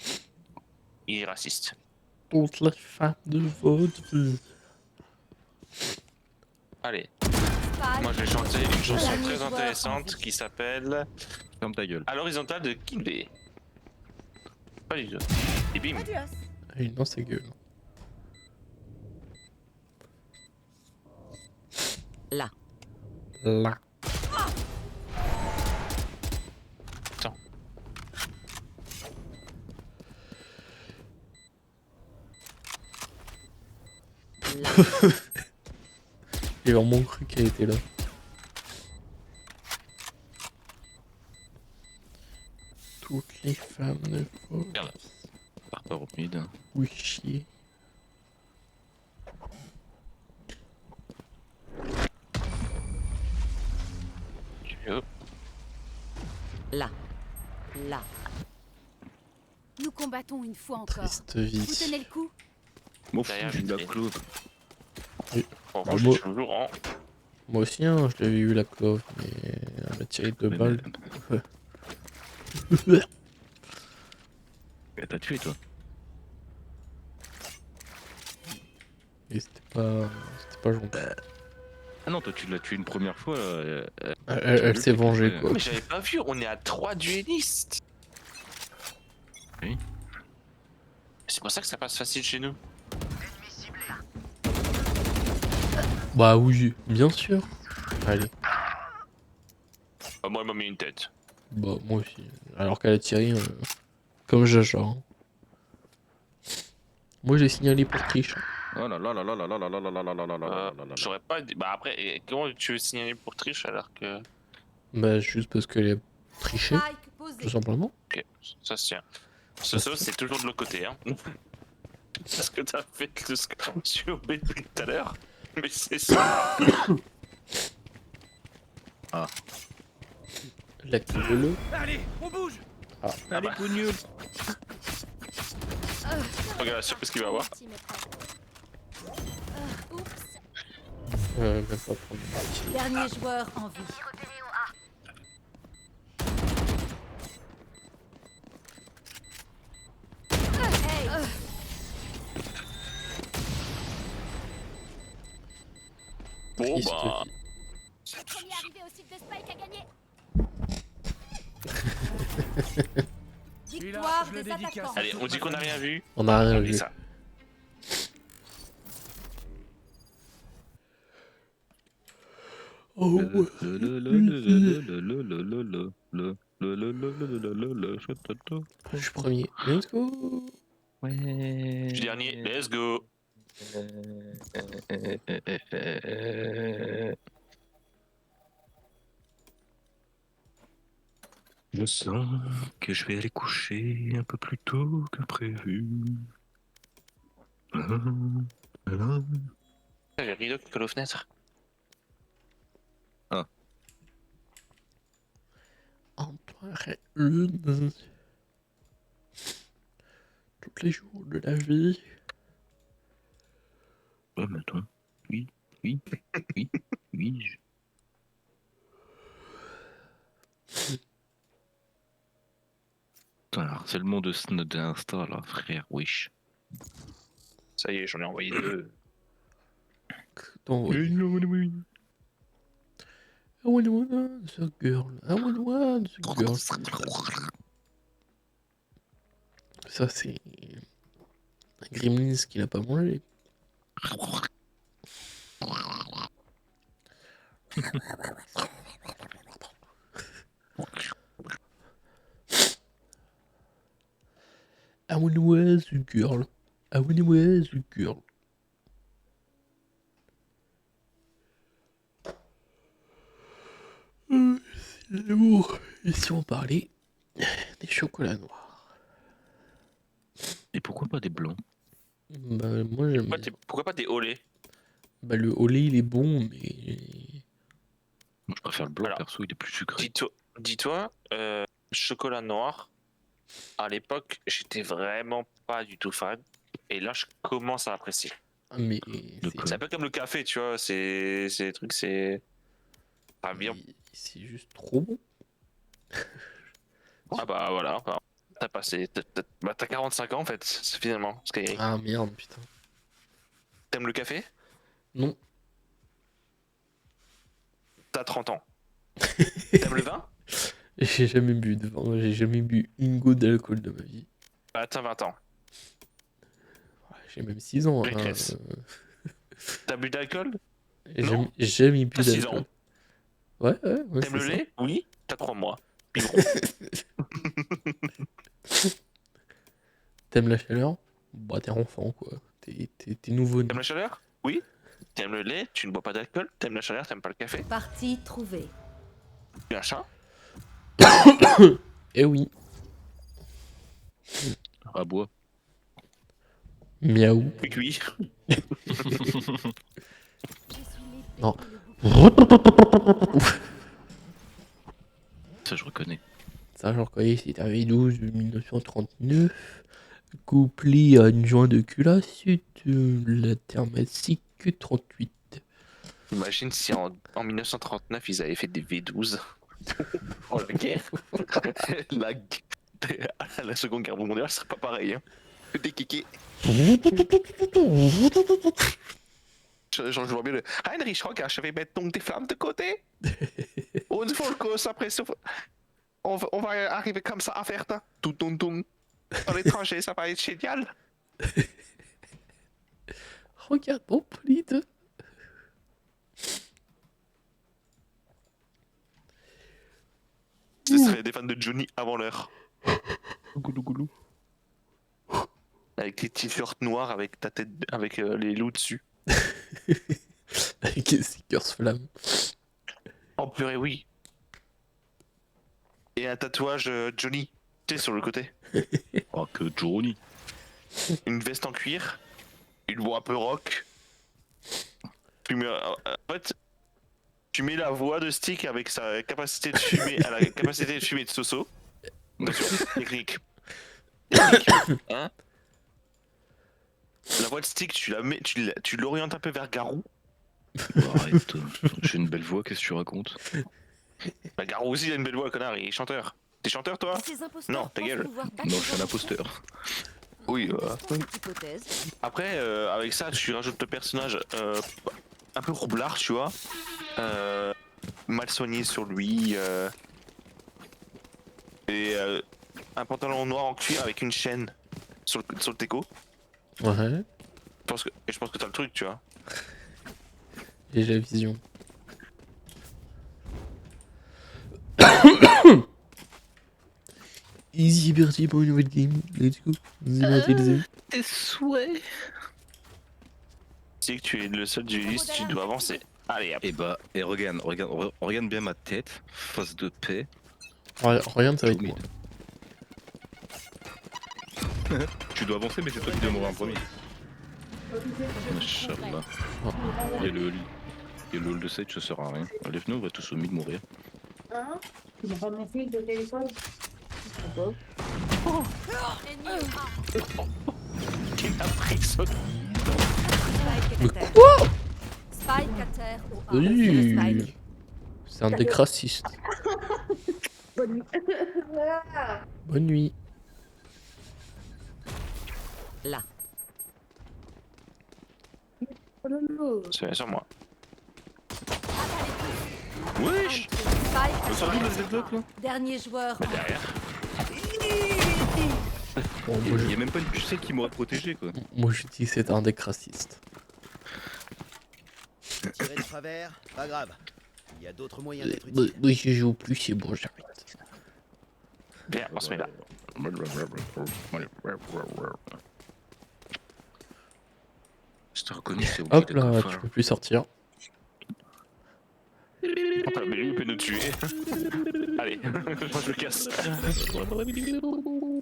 est raciste. Toutes les femmes de votre vie. Allez. rafale. Moi, je vais chanter une chanson Dernier très joueur en intéressante vie. qui s'appelle Ferme ta gueule. À l'horizontale de Kinvey. Pas du tout. Et bim. Adios. Ah, il est dans sa gueule. Là. Là. Attends. Là. J'ai vraiment cru qu'elle était là. Toutes les femmes ne font Regarde. Par rapport au mid. oui chier. Hop. Là. Là. Nous combattons une fois encore. Triste Vous vie. tenez le coup? M'en Derrière, fous, j'ai eu la j'ai- clove. Bon, Bah, moi, je moi- suis toujours en. Moi aussi, hein, je l'avais eu la clove, mais elle m'a tiré deux Mais balles. T'as tué, toi. Et c'était pas gentil. Ah non, toi, tu l'as tué une première fois. Elle s'est vengée, quoi. Mais j'avais pas vu, on est à 3 duellistes. Oui. C'est pour ça que ça passe facile chez nous. Bah oui, bien sûr. Allez, Bah, moi, elle m'a mis une tête. bah moi aussi. Alors qu'elle a tiré comme Jaja. Hein. Moi j'ai signalé pour triche. Oh là là là là là là là là là là là là là là là là là. J'aurais pas dit. Bah, après, comment tu veux signaler pour triche alors que. Bah juste parce qu'elle a triché, Spike posé. tout simplement. Ok, ça se tient. Ce sauce, c'est toujours de l'autre côté, hein. Parce que t'as fait le score sur B depuis tout à l'heure. Mais c'est ça. L'active-le. Allez, on bouge. Allez, coup nul. Regarde la surprise qu'il va avoir. Team est prêt. Oups. Même pas prendre une partie. Dernier joueur en vie. Hey. Bon, Triste bah. vie. Le premier arrivé au site de Spike a gagné. Victoire je le des dédicace. attaquants. Allez, on dit qu'on a rien vu. On a rien On dit vu. ça. Oh ouais. Je suis premier. Let's go. Je suis dernier, let's go. Je sens que je vais aller coucher un peu plus tôt que prévu. J'ai le rideau qui colle aux fenêtres. Entre une. Tous les jours de la vie. Ouais, mais attends. Oui, oui, oui, oui. Putain, harcèlement d'Insta, là, frère, wesh. Ça y est, j'en ai envoyé deux. Donc, I wanna the girl. I wanna the girl. Ça, c'est un Gremlins qu'il a pas mangé. I wanna the girl. I wanna the girl. C'est bon. Et si on parlait des chocolats noirs? Et pourquoi pas des blancs? Bah, moi j'aime bien. Pourquoi pas des olés? Bah, le olé il est bon, mais. Moi, je préfère le blanc, Alors, perso, il est plus sucré. Dis-toi, chocolat noir, à l'époque, j'étais vraiment pas du tout fan. Et là, je commence à apprécier. Ah, mais. C'est un peu comme le café, tu vois. C'est des trucs, c'est. Ah, bien. C'est juste trop bon. Ah, bah voilà. Bah, t'as passé. Bah, t'as 45 ans en fait, finalement. Skyrim. Ah merde, putain. T'aimes le café? Non. t'as 30 ans. T'aimes le vin? J'ai jamais bu de vin, j'ai jamais bu une goutte d'alcool de ma vie. Bah, t'as 20 ans. Ouais, j'ai même 6 ans. Hein, Régresse. T'as bu d'alcool? j'ai Non. jamais bu T'as 6 d'alcool. ans. Ouais, T'aimes c'est le ça. lait? Oui. T'as 3 mois. Biberon. T'aimes la chaleur? Bah t'es enfant quoi. T'es nouveau-né. T'aimes la chaleur? Oui. T'aimes le lait? Tu ne bois pas d'alcool? T'aimes la chaleur? T'aimes pas le café? Partie trouvée. Tu es un chat? Eh oui. À bois. Miaou. Oui, oui. Je suis l'épée Non. et le bouclier. Ça, je reconnais. Ça, j'en reconnais, c'est un V12 de 1939, couplé à une joint de culasse de la Thermatic 38. Imagine si en 1939 ils avaient fait des V12. Oh la guerre. la... la seconde guerre mondiale, ce serait pas pareil. Hein. Des kikis. Je vois bien le. Heinrich, regarde, je vais mettre donc des flammes de côté. Une Volkos, après ça. On va arriver comme ça à faire ça. Tout tung tung. Dans l'étranger, ça va être génial. Regarde mon bolide. Ce serait des fans de Johnny avant l'heure. Goulou goulou. Avec les t-shirts noirs avec ta tête, avec les loups dessus. Avec les stickers flammes. Oh purée, oui. Et un tatouage Johnny, tu sais, sur le côté. Oh, que Johnny. Une veste en cuir, une voix un peu rock. Tu mets, en fait, tu mets la voix de Stick avec sa capacité de fumer, à la capacité de fumer de Soso. Attention, technique. Technique. Hein? La voix de Stick, tu la mets, tu l'orientes un peu vers Garou. Arrête, j'ai une belle voix, qu'est-ce que tu racontes? Bah, Garou aussi, il a une belle voix, connard, il est chanteur. T'es chanteur, toi? Ces imposteurs Non, ta pensent gueule. pouvoir battre Non, les je suis un enfants. imposteur. Oui, Testons cette hypothèse. Après, avec ça, tu rajoutes le personnage un peu roublard, tu vois. Mal soigné sur lui. Et un pantalon noir en cuir avec une chaîne sur le teco. Ouais, Je pense que t'as le truc, tu vois. j'ai la vision. Easy parti pour une nouvelle game. Let's go. Easy parti, les amis. Tes souhaits. Tu sais que tu es le seul du liste, tu dois avancer. Allez, hop. Et bah, et regarde bien ma tête, face de paix. Regarde, ça va être Johnny. moi. Tu dois avancer, mais c'est toi qui dois mourir en premier. Inch'Allah. Et le hall de 7, ça sert à rien. Allez, venez, on va tous au mid mourir. Hein? Tu n'as pas mon fil de téléphone? Ennemi A. Il m'a pris ça. Spike Mais à terre. quoi? Spike à terre au A. Oui. Le Spike. C'est un deck raciste. Bonne nuit. Voilà. Bonne nuit. Là. Oh là là. C'est sur moi. Wesh. Spike à Ça joue le terre. Z-Lock là? Dernier joueur. Mais derrière. Bon, moi, Il y a même pas une pucelle qui m'aurait protégé quoi. moi je dis que c'est un deck raciste. Tirer de travers, pas grave. Il y a d'autres moyens d'être Moi utile. je joue plus, c'est bon, j'arrête. Viens, on se met là. Je te reconnais, c'est Hop là, tu peux plus sortir. Enfin, mais lui, il peut nous tuer. Allez, moi je me casse.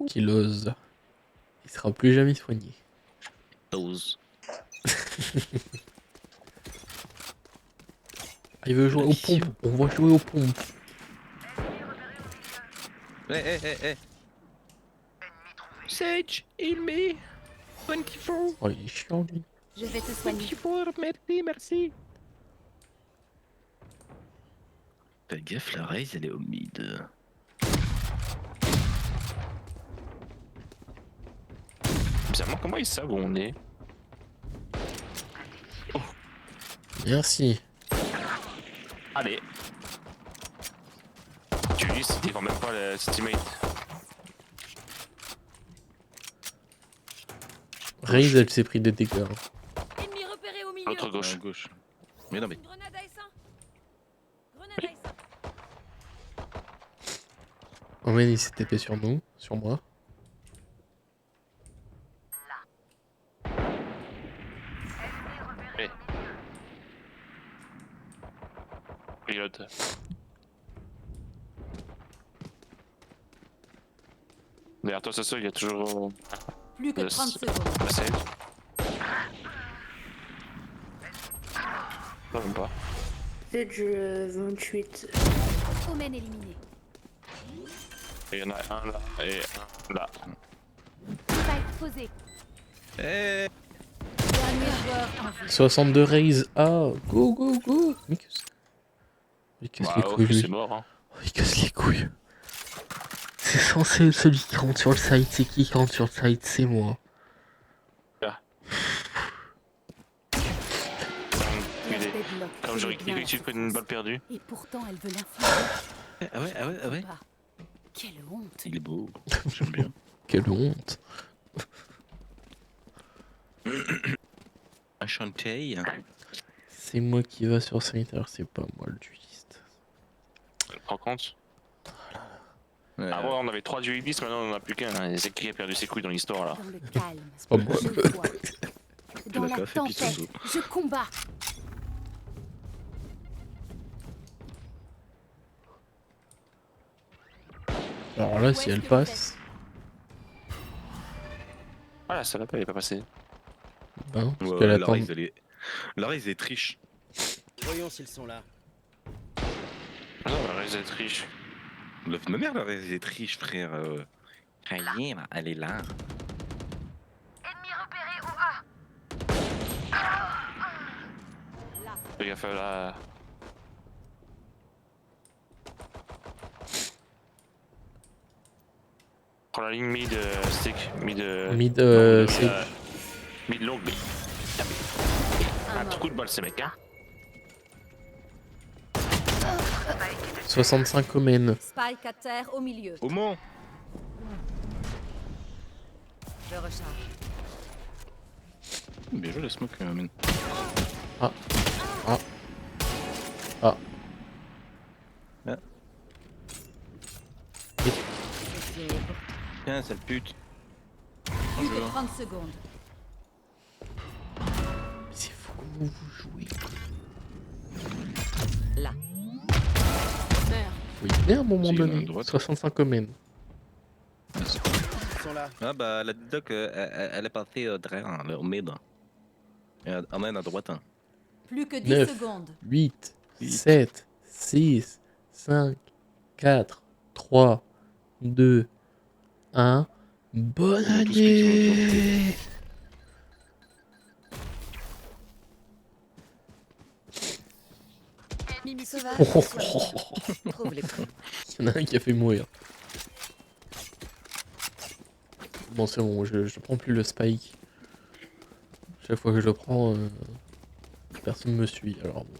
Qu'il ose. Il sera plus jamais soigné. Dose. Ah, il veut jouer aux pompes. On va jouer aux pompes. Eh. Sage, heal me. 24. Oh, il est chiant lui. Je vais te soigner. 24, merci. Fais gaffe, la raise elle est au mid. Bizarrement, comment ils savent où on est? Merci. Allez, Ulysse, il défend même pas ses teammates. Raze, elle s'est pris des dégâts. Ennemi repéré au milieu. L'autre gauche. À gauche. Mais non, mais. Une grenade à essaim. Grenade à essaim. Omen, il s'est tapé sur nous, sur moi. Pilote. Derrière toi, il y a toujours Plus que 30 secondes. la save. Non, même pas. Stage 28. Omen éliminé. Et il y en a un là et un là. Spike posé. Eh Dernier joueur en vie. 62 Raze. Ah, go, go, go. Mais il casse les Bah, couilles, lui. c'est mort, hein. Oh, il casse les couilles. C'est censé être celui qui rentre sur le site. C'est qui rentre sur le site? C'est moi. La deadlock. Comme j'aurais fait bien cliqué dessus, près d'une balle perdue. Et pourtant, elle veut l'infliger. Ah ouais, ah ouais, ah ouais. Bah, quelle honte. Il est beau. J'aime bien. Quelle honte. Enchanté. C'est moi qui va sur site, alors c'est pas moi le dueliste. Tu te rends compte? Ouais. Ah ouais, on avait 3 duelistes, maintenant on en a plus qu'un. Hein. C'est qui a perdu ses couilles dans l'histoire là? Dans le calme. pas moi. Je vois. Dans l'as la pas fait, tempête, Picasso. je combats. Alors là, si elle passe, Ah là, ça va pas, elle est pas passée. ben, parce Ouais, qu'elle la attend. Raze, elle est. La Raze, elle triche. Voyons s'ils sont là. Ah non, la est riche. La vie de ma mère, la Raze, elle est triche, frère. Rien, elle est là. Fais gaffe là. Prends la ligne mid stick, mid. Mid, longue, c'est. mid longue, mais. Ah, trop de balles ces mecs, hein. 65 Omen. Spike à terre au milieu. Au Mans. Je recharge. Bien joué, la smoke, man. Ah. Ah. Ah. C'est fini. Tiens, sale pute. Plus que 30 secondes. Mais c'est fou comment vous jouez. Là. Meurs. Oui, mais à un moment C'est une donné, droite. 65 Omen. Ils sont là. Ah bah, la doc, elle est passée derrière, au mid. Elle emmène à droite. Hein. Plus que 10 Neuf. secondes. 8, Huit. 7, 6, 5, 4, 3, 2, 1. Bonne On est tous piqués sur année! Mimi sauvage. Oh, oh, oh, oh. Trouve les prix. Il y en a un qui a fait mourir. Bon, c'est bon, je prends plus le spike. Chaque fois que je le prends, personne me suit. Alors bon.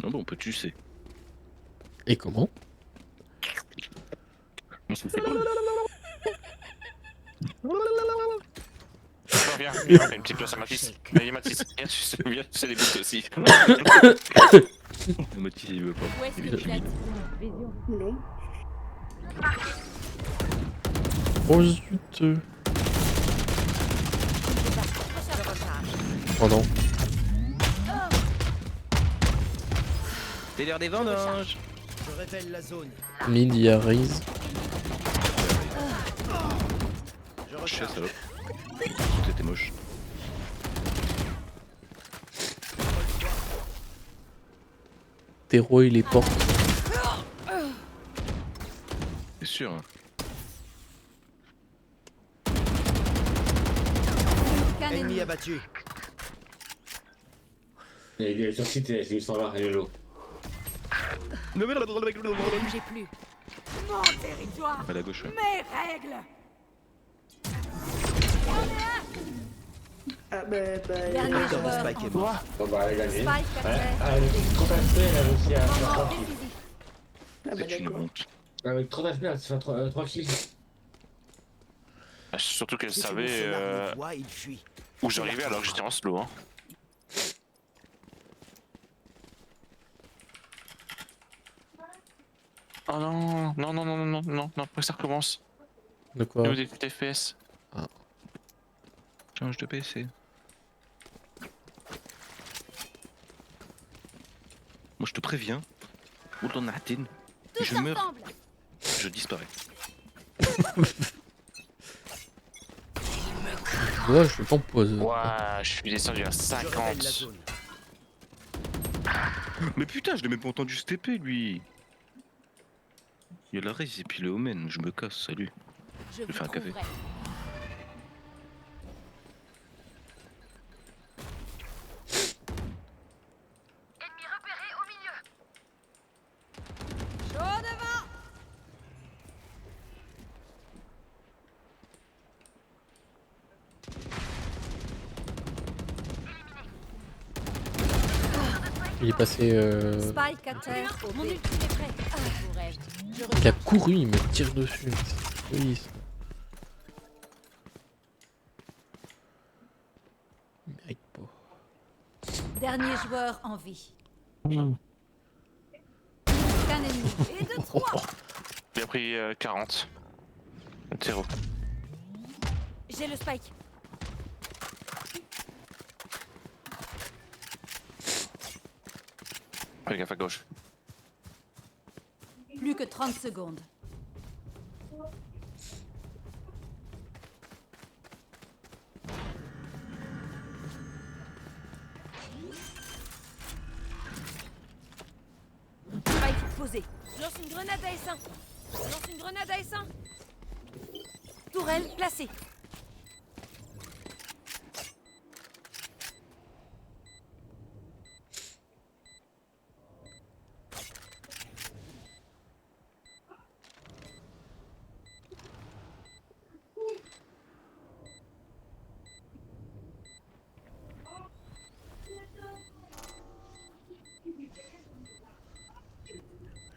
Non, bon, on peut tuer. Et comment? Viens, viens, on fait une petite place à Mathis. Allez, Mathis, viens, tu sais les buts aussi. Le motif, il veut pas. Où est-ce Il que est vous êtes? Non. Oh zut! Je recharge. Oh non. C'est l'heure des vendanges. Je révèle la zone. Mid, il y a Raze. Je Je sais, recharge. salope. C'était moche. Tero, il est porte. C'est sûr. Hein. Qu'un Ennemi ennemi. abattu. Il est sur site, ils sont là, il est là. Ne bougez plus. Mon territoire. À la gauche. Ouais. Mes règles. Ah bah Dernier Comme joueur. Spike est en mort. Bon bah, elle a gagné. Spike à terre. Elle est contactée, elle a réussi à faire Moment partie. décisif. Ah bah C'est une d'accord. honte. Avec 30 FPS, ça fait 3 kills. Ah, surtout qu'elle Dès que savait mon sonar le voit, il fuit. où j'arrivais alors que j'étais en slow. Hein. Oh non, non, non, non, non, non, non, non, après ça recommence. De quoi? Au début FPS. Change de PC. Moi je te préviens. Ou dans Athènes, Tous je meurs, ensemble. je disparais. Ouais, je t'empoisonne. Ouah, je suis descendu à Je révèle la 50. zone. Mais putain, je l'ai même pas entendu se TP lui. Il y a la race et puis le Omen, je me casse, salut. Je vous fais un café. trouverai. Chaud devant. Il est passé. Spike à terre au Mon B. ultime est prêt. Ah, vos rêves. Je Il a reviens. couru, il me tire dessus. C'est folie, ça. Il mérite pas. Dernier joueur en vie. Mmh. Qu'un ennemi. Et de 3. Il a pris 40. 0. J'ai le spike. Fais gaffe à gauche. Plus que 30 secondes. Spike posé. Je lance une grenade à S1. Je lance une grenade à S1. Tourelle placée.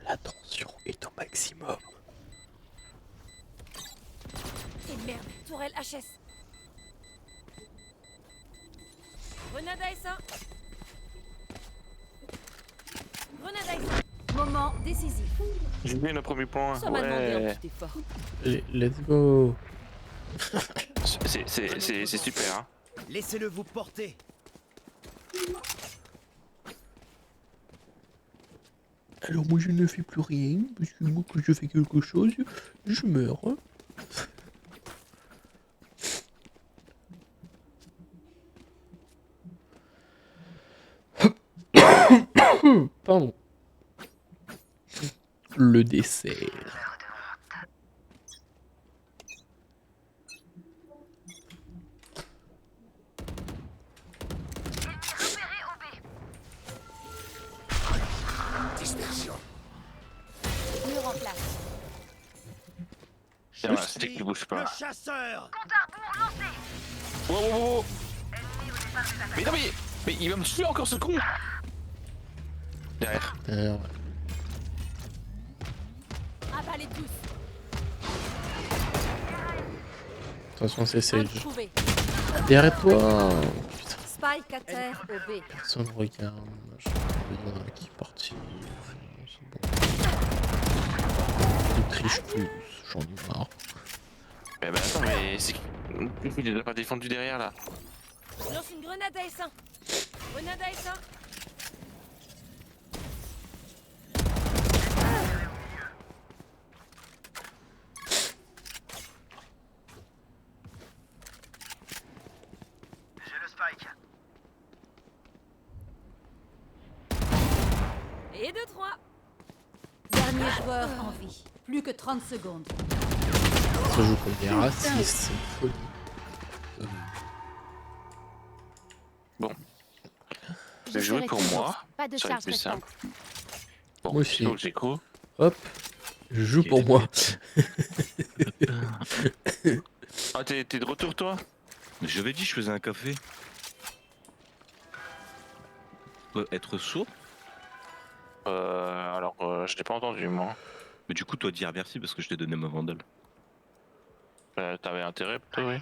La tension est au maximum. Et merde, tourelle HS. Grenade à S1. Grenade à S1. Moment décisif. J'ai mis le premier point. Ça m'a demandé un Ouais. petit effort. Let's go. C'est super. Hein. Laissez-le vous porter. Alors moi je ne fais plus rien, parce que moi quand je fais quelque chose, je meurs. Hein. Pardon. Le dessert. Mur en place. Tiens, c'est qui bouge Le pas. chasseur. Wow, wow, wow. Mais non, mais il va me tuer encore ce con. Derrière. Avalez tous. Attention, c'est Un Sage. trouvé. Derrière toi. Putain, Spike à terre au B. personne ne regarde. Je il y en a qui est parti. C'est bon. Ils trichent plus, j'en ai marre. Mais bah attends, mais c'est qui? Il les a pas défendu derrière là. Je lance une grenade à S1. Grenade à S1. Et de 3. Dernier joueur en vie. Plus que 30 secondes. Ça joue comme des racistes, c'est une folie. Bon. Je J'ai joué serai pour toujours. moi. Pas de Ça va être charge plus restante. simple. Bon, Moi aussi. j'ai cool. Hop, je joue pour moi. Ah, t'es de retour toi? Mais j'avais dit je faisais un café. Être sourd? Je l'ai pas entendu, moi. Mais du coup, toi, dire merci parce que je t'ai donné ma vandale. T'avais intérêt, plutôt, oui.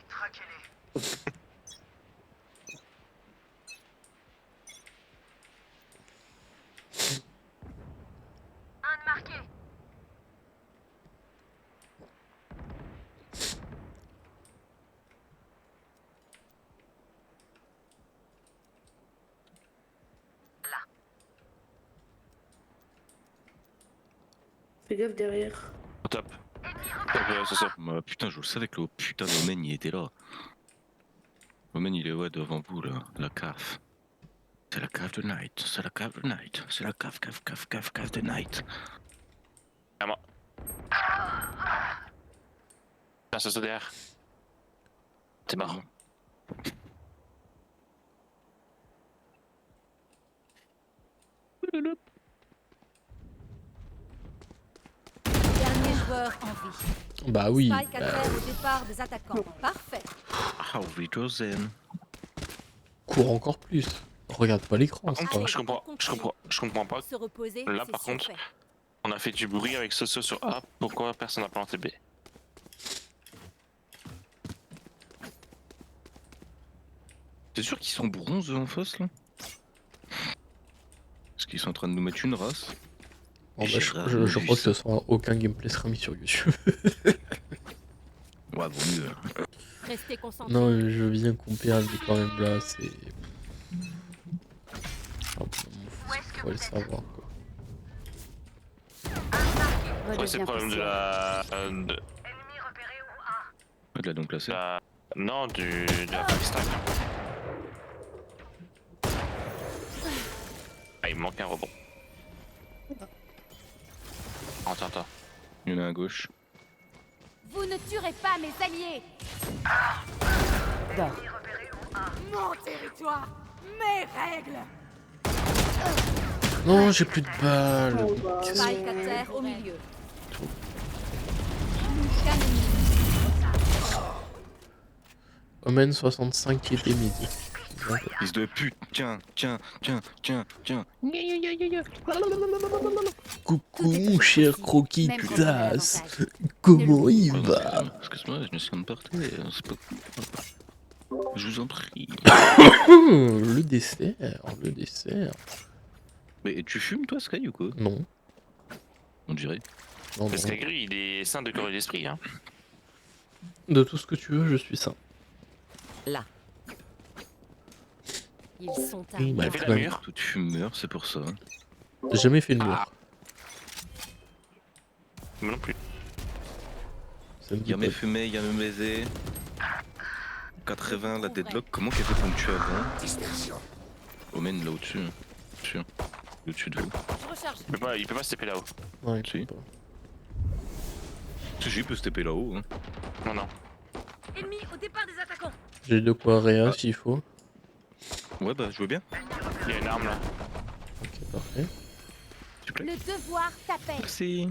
Fais gaffe derrière. Au top. C'est ça. Bah, putain, je le savais que le putain d'Omen il était là. Omen il est ouais devant vous là, la cave. C'est la cave de night, c'est la cave de night, c'est la cave de night. À moi. Putain, ça derrière. T'es mort. Dernier joueur en vie. Bah oui. Spike à terre au départ des attaquants. Parfait. Ah oui, Josen. Cours encore plus. Regarde pas l'écran, c'est Contre, pas. je comprends pas. Se reposer. Là, c'est par contre, surfait. On a fait du bruit avec Soso sur A. Pourquoi personne n'a planté B? T'es sûr qu'ils sont bronze en face là? Parce qu'ils sont en train de nous mettre une race. Bon, bah, je crois que ce soir, aucun gameplay sera mis sur YouTube. Ouais, vaut mieux. Restez concentrés. Non, je veux bien qu'on perde, mais quand même là, c'est. Ah, bon, faut le savoir quoi. Ouais, c'est le problème de la. De la donc placée. Non, de la backstab. Ah, il me manque un rebond. Attends. Il y en a à gauche. Vous ne tuerez pas mes alliés. Mon territoire, mes règles. Non, j'ai plus de balles. Spike à terre au milieu. Omen 65 qui était midi. Fils de pute, tiens. Coucou mon cher croquis Même putasse. contre Comment il Pardon, va? excuse-moi, je me suis emporté, c'est pas cool. Je vous en prie. Le dessert. Mais tu fumes toi, Sky, ou quoi? Non, On dirait. non, Parce non. qu'Agri, il est sain de corps et d'esprit, hein. De tout ce que tu veux, je suis ça. Là. Ils sont à Oui, Il bah, a fait quand la même. mur. Tout fumeur, c'est pour ça. J'ai jamais fait le mur. Moi non plus. Ça me dit Y'a mes pas. fumées, y'a mes baisers. 80, la deadlock, comment qu'elle fait pour me tuer avant? Omen là au-dessus. Dessus. Au-dessus de vous. Je recharge. Il peut pas se taper là-haut. Ouais, Si. pas. Si, il peut se taper là-haut. Hein. Non. Ennemi au départ des attaquants. J'ai de quoi réa s'il faut. Ouais, bah, je veux bien. Il y a une arme là. Ok, parfait. S'il te plaît. Le devoir t'appelle. Merci.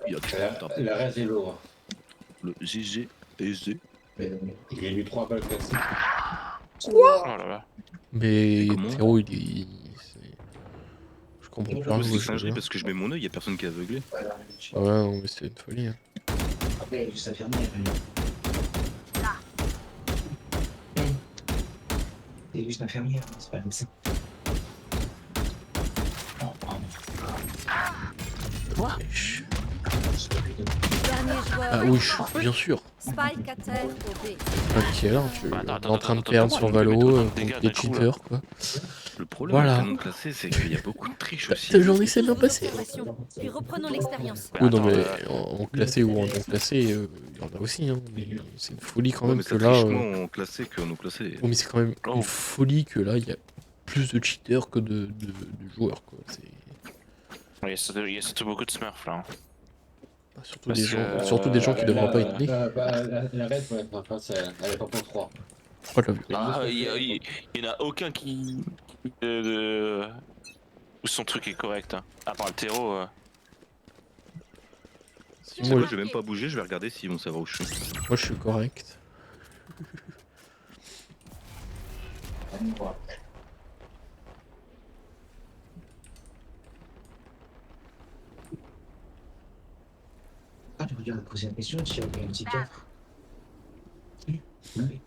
Il y a La reste est lourd. le GG aisé. J'ai eu 3 balles classiques. Oh là là. Mais comment Théo, je comprends pas. C'est où je singerie veux. parce que je mets mon œil, y'a personne qui est aveuglé. Ah ouais, non, mais c'est une folie. Hein. Après, juste infirmière. C'est juste infirmière, c'est pas médecin. Wesh. Dernier joueur. Ah oui, bien sûr. Spike à terre au B. Ok, là, tu Attends, es en train de attends, perdre attends, sur il me met Valo autant de contre dégâts des d'un coup, là. cheaters, quoi. Le problème Voilà. avec le non classé, c'est qu'il y a beaucoup de triche aussi. Ta journée s'est bien Vos passée. observations, puis reprenons l'expérience. Oui, non, mais Attends, en classé ou en non classé, il y en a aussi. Hein. Mais c'est une folie quand Ouais, même mais que ça là. triche moins en classé qu'en non classé. Oh, mais c'est quand même Oh. une folie que là, il y a plus de cheaters que de joueurs, quoi. C'est il y a surtout beaucoup de smurfs là. hein. surtout Parce surtout des gens qui devraient pas être nés. La reste, ouais, enfin, elle est pas pour 3. Oh là, Ah, il y en a aucun qui. Où son truc est correct. Hein. À part le terreau. si C'est moi, quoi, je vais même pas bouger, je vais regarder s'ils vont savoir où je suis. moi, je suis correct. Ah, tu regardes poser la question, tu as un petit coffre. Oui. Oui.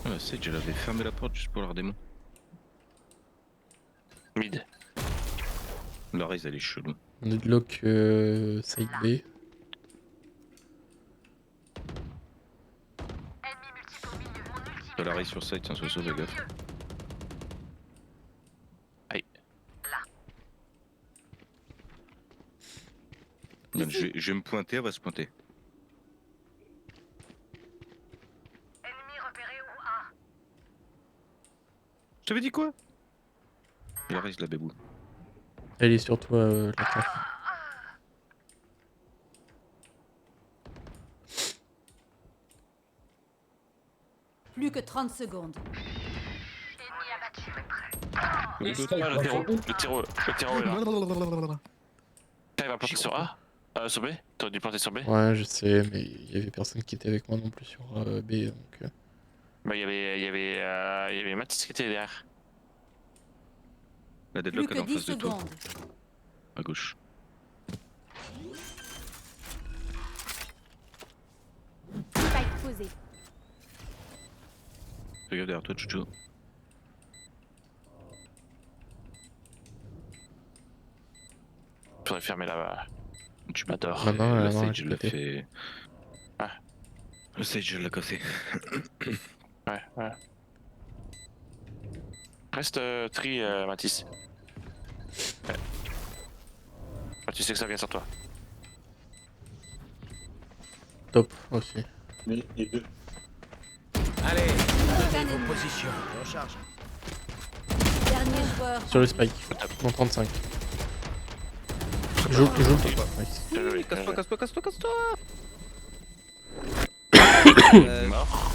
Ah, Sage, elle avait fermé la porte juste pour leur démon. Mid. La raise, elle est chelou. On est de lock side B. T'as la raise sur side, tiens, sois fais gaffe. Aïe. Merde, je vais me pointer, elle va se pointer. Je t'avais dit quoi? La raise, la bébou. Elle est sur toi, la caf. Plus que 30 secondes. Le tiro est là. Il va planter sur A. Sur B. T'aurais dû planter sur B. Ouais, je sais, mais il y avait personne qui était avec moi non plus sur B, donc... Bah, il y avait Mathis qui était derrière. La Plus deadlock, elle est que en 10 face de toi, secondes. à gauche. Spike posé. Regarde derrière toi, Jojo. Faudrait fermer là-bas. Tu peux Attends. pas. Maintenant, La elle Sage, a elle l'a pété. fait. Ah. Le Sage, elle l'a cassé. Ouais. Reste tri, Mathis. Ouais. Ah, tu sais que ça vient sur toi. Top, aussi. Mais les deux. Allez, Aucun vos ennemi. positions. On charge. Dernier joueur. Sur le spike, dans 35. Joue. Nice. Bien joué, Casse-toi, bien joué. casse-toi, casse-toi, casse-toi! Mort.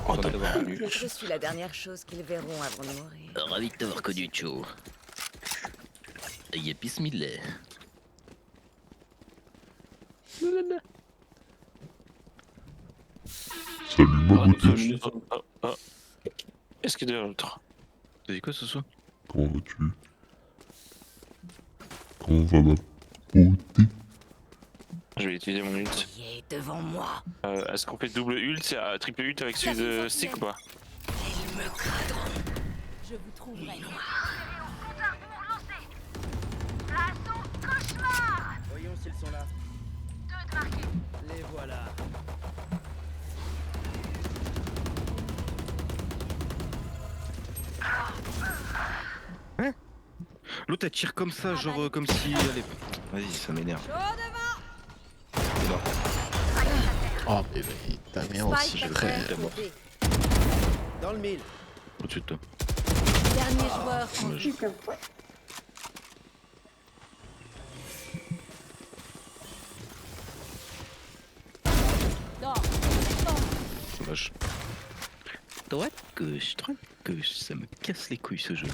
Content d'avoir connu. Je suis la dernière chose qu'ils verront avant de mourir. Ravi de t'avoir connu, Joe. Y'a bismillah. Oh. Est-ce qu'il y a l'autre? T'as dit quoi ce soir? Comment vas-tu? Comment va ma beauté? Je vais utiliser mon ult. Qui est devant moi. Est-ce qu'on fait double ult, triple ult avec celui de stick ou pas? Ils me craindront. Je vous trouverai. Voyons s'ils sont là. Les voilà. L'autre elle tire comme ça, genre comme si elle est. Vas-y, ça m'énerve. Non, Oh, mais ta mère aussi, Spike frère. à terre au B. Dans le mille. au-dessus de toi. Dernier joueur en Dommage. Dors. Dommage. Droite, gauche, ça me casse les couilles ce jeu.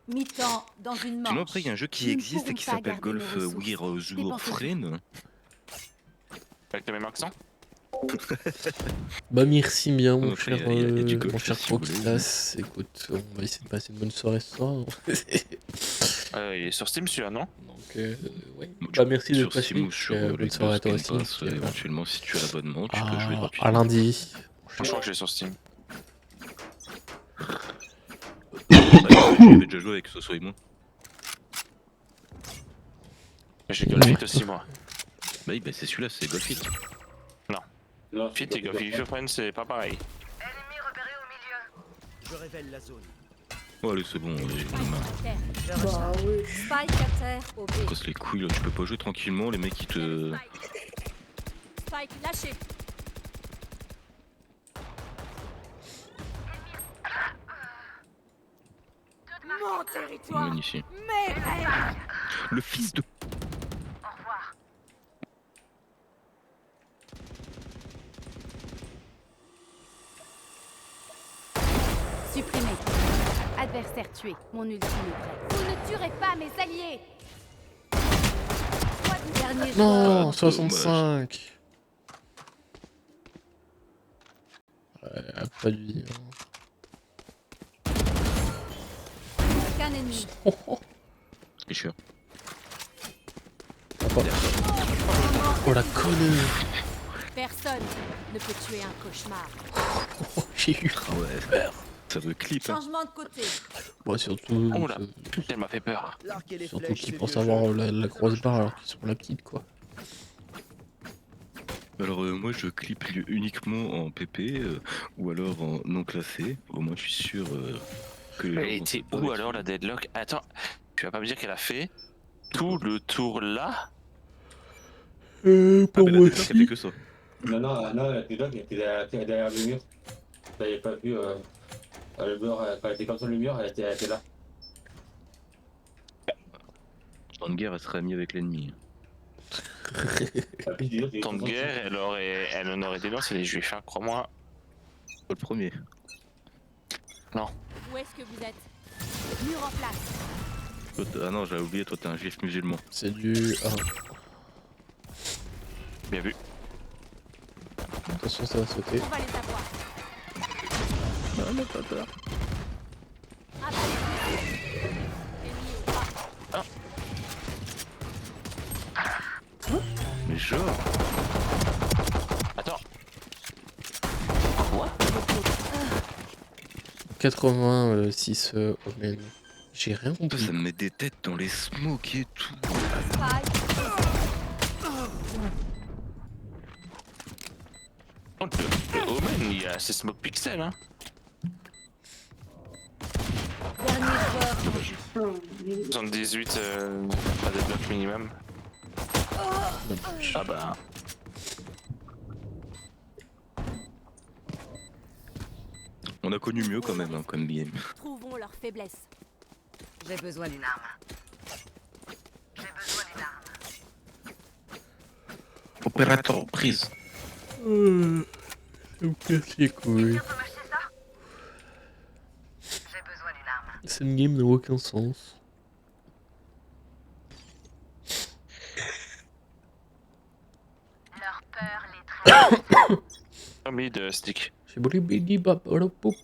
mi-temps dans une manche. Sinon après il y a un jeu qui Nous ne existe et pourrons qui pas s'appelle garder Golf nos ressources. Weir Zur Dépensez-y. Frame. Avec le même accent? Bah merci bien mon Ok, cher, il y a du golf, mon cher si vous voulez. Proxas. Écoute, on va essayer de passer une bonne soirée ce soir. Il est sur Steam celui-là, non? Donc ouais. Bon, Bah merci de sur passer. Steam ou sur bonne les soirée à toi Game aussi. Pass, éventuellement si tu as l'abonnement, tu peux jouer À gratuitement. lundi. Je crois que je l'ai sur Steam. J'avais déjà joué avec Soso et moi. J'ai Golfit aussi moi. Bah oui, bah c'est celui-là, c'est Golfit. Non, Fit et Golfit Friends, c'est pas pareil. Je révèle la zone. Oh allez c'est bon, j'ai la main. Terre. Je recharge. Spike à terre au B. Casse les couilles là, tu peux pas jouer tranquillement, les mecs ils te... Spike lâché. Mon territoire. mènent ici. Mes règles. Le fils de... Supprimé. Adversaire tué. Mon ultime est prêt. Vous ne tuerez pas mes alliés. Dernier Non, joueur. 65. Ouais, pas de vie. Aucun ennemi. Oh, oh. C'est sûr. Oh la conne. Personne ne peut tuer un cauchemar. Oh, j'ai eu Ah ouais, ça veut clip. Hein. Changement de côté. Bon, surtout, Oh là, putain, elle m'a fait peur. L'arc et les surtout flèches, qu'ils c'est pensent vieux avoir jeu. la grosse barre alors qu'ils sont la petite quoi. Alors moi je clip uniquement en PP ou alors en non classé. Au moins je suis sûr que les gens Elle vont était se où barrer alors la dessus. deadlock? Attends, tu vas pas me dire qu'elle a fait tout le tour là? Ah Pour mais la moi deadlock elle fait aussi. que ça. Non, la T-Dog elle était derrière le mur. T'avais pas vu le mur, quand elle était comme ça le mur, elle était là. En guerre elle serait amie avec l'ennemi. Ah, puis, je veux dire, Temps de guerre, elle en aurait des lances et les juifs, hein, crois-moi. Pas le premier. Où est-ce que vous êtes? Mur en place. Ah non j'avais oublié, toi t'es un juif musulman. C'est du. Ah, Bien vu. attention, ça va sauter. On va les avoir. Ah non pas peur. Avalez tous. Ennemi au pas. Mais genre. Attends. Quoi? 86 Omen. J'ai rien Putain, compris. ça me met des têtes dans les smokes et tout. Spike. Le Omen, il y a ses smoke pixels, hein. Dernier joueur. 78, pas de blocs minimum. Ah bah. On a connu mieux quand même, hein, comme game. Trouvons leur faiblesse. J'ai besoin d'une arme. Opérateur prise. Ça me casse les couilles. Cette game n'a aucun sens. Oh, mid stick. J'ai bouli bidi bap hop hop.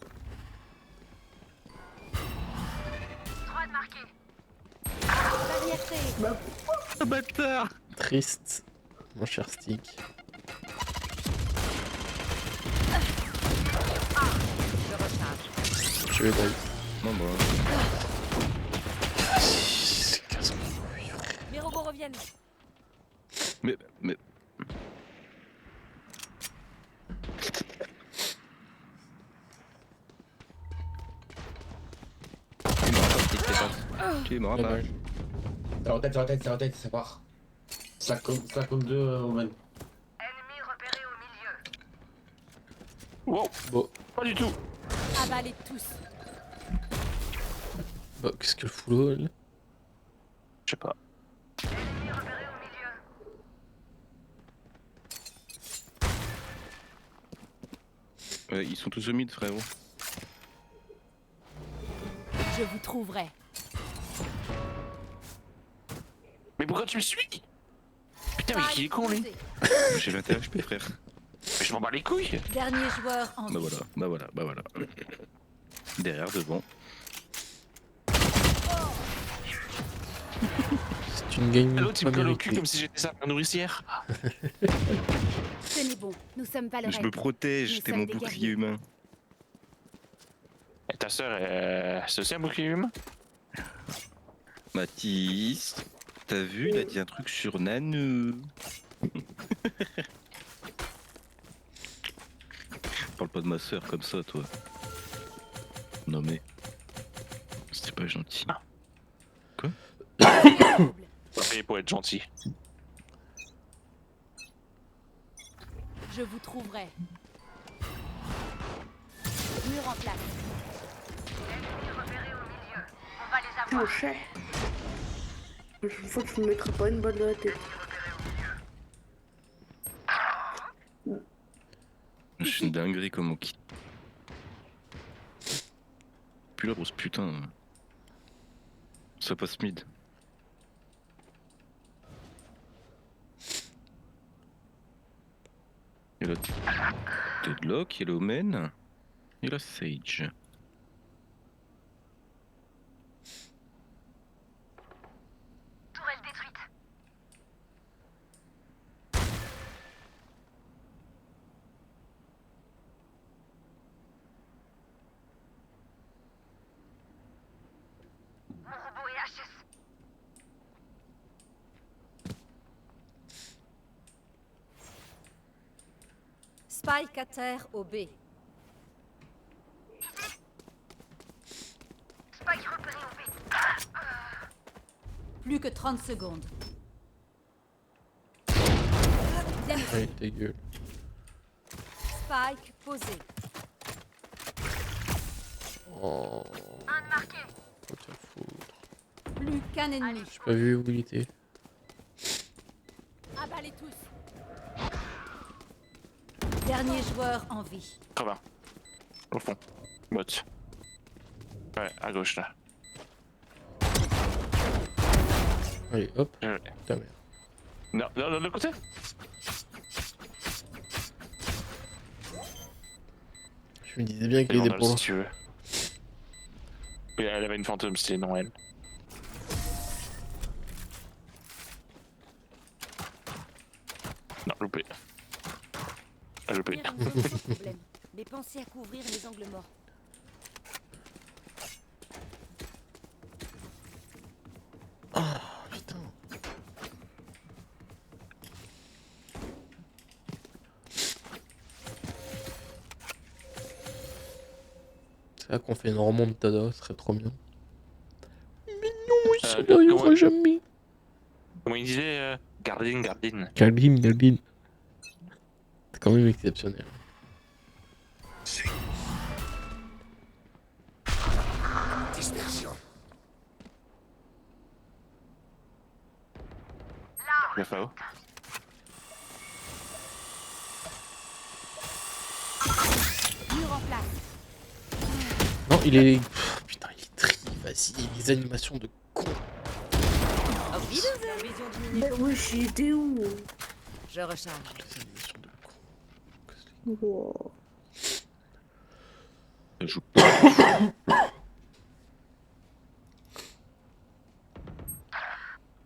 Barrière créée. Ah bâtard. Triste, mon cher Stick. Je recharge. Je vais die. Non bah. Casse mes couilles. Mes robots reviennent. Mais. Tu es mort, bah. Dommage. C'est en tête, ça part. 52 Omen. Wow, Bon, pas du tout. Avalez tous. bah, qu'est-ce que le foulot là? Je sais pas. Ils sont tous au mid, frérot. Je vous trouverai. Mais pourquoi tu me suis? Putain, mais qui est con lui? Posé. J'ai 21 HP, frère. Mais je m'en bats les couilles. Dernier joueur en Bah vie. voilà. Derrière, devant. C'est une game L'autre il pas me colle au cul méritée. comme si j'étais sa nourricière. Tenez bon, nous sommes Valorant. Je me protège, Nous t'es sommes mon des bouclier guerriers. humain. Et ta sœur, c'est aussi un bouclier humain? Mathis, t'as vu, il a dit un truc sur Nanu. Parle pas de ma soeur comme ça, toi. Non mais. C'était pas gentil. Pas payé pour être gentil. Je vous trouverai. Mur en place. Mon cher. Une fois que je me mettrai pas une balle dans la tête. Je suis une dinguerie comme on quitte. Puis la grosse putain. Ça passe mid. Il y a la Deadlock, il y a l'Omen, et la Sage. Spike à terre au B. Plus que 30 secondes. Allez, ta gueule. Spike posé. Oh. Faut te foutre. Plus qu'un ennemi. J'ai pas vu où il était. Abalez tous. Dernier joueur en vie. Très bien. Au fond. Bot. Ouais, à gauche là. Allez, hop. Ouais. Ta mère. Non, non, de l'autre côté. Je me disais bien qu'il Et était Vandal, pour si là. tu veux. Et elle avait une fantôme, c'était non elle. Non, loupé. Ah, loupé. Tenir une zone sans problème. Mais pensez à couvrir les angles morts. Putain. C'est là qu'on fait une remontada, ce serait trop bien. Mais non, ça n'arrivera comment- jamais. Comment il disait Gardine, Gardine. Galbin, Galbin. C'est quand même exceptionnel. Dispersion. Le FAO. Mur en place. Non, il est. Pff, putain, il est tri. Vas-y, les animations de con. Leur vision diminue. Mais oui, j'étais où? Je recharge. Les animations de con. Wow. Elle joue.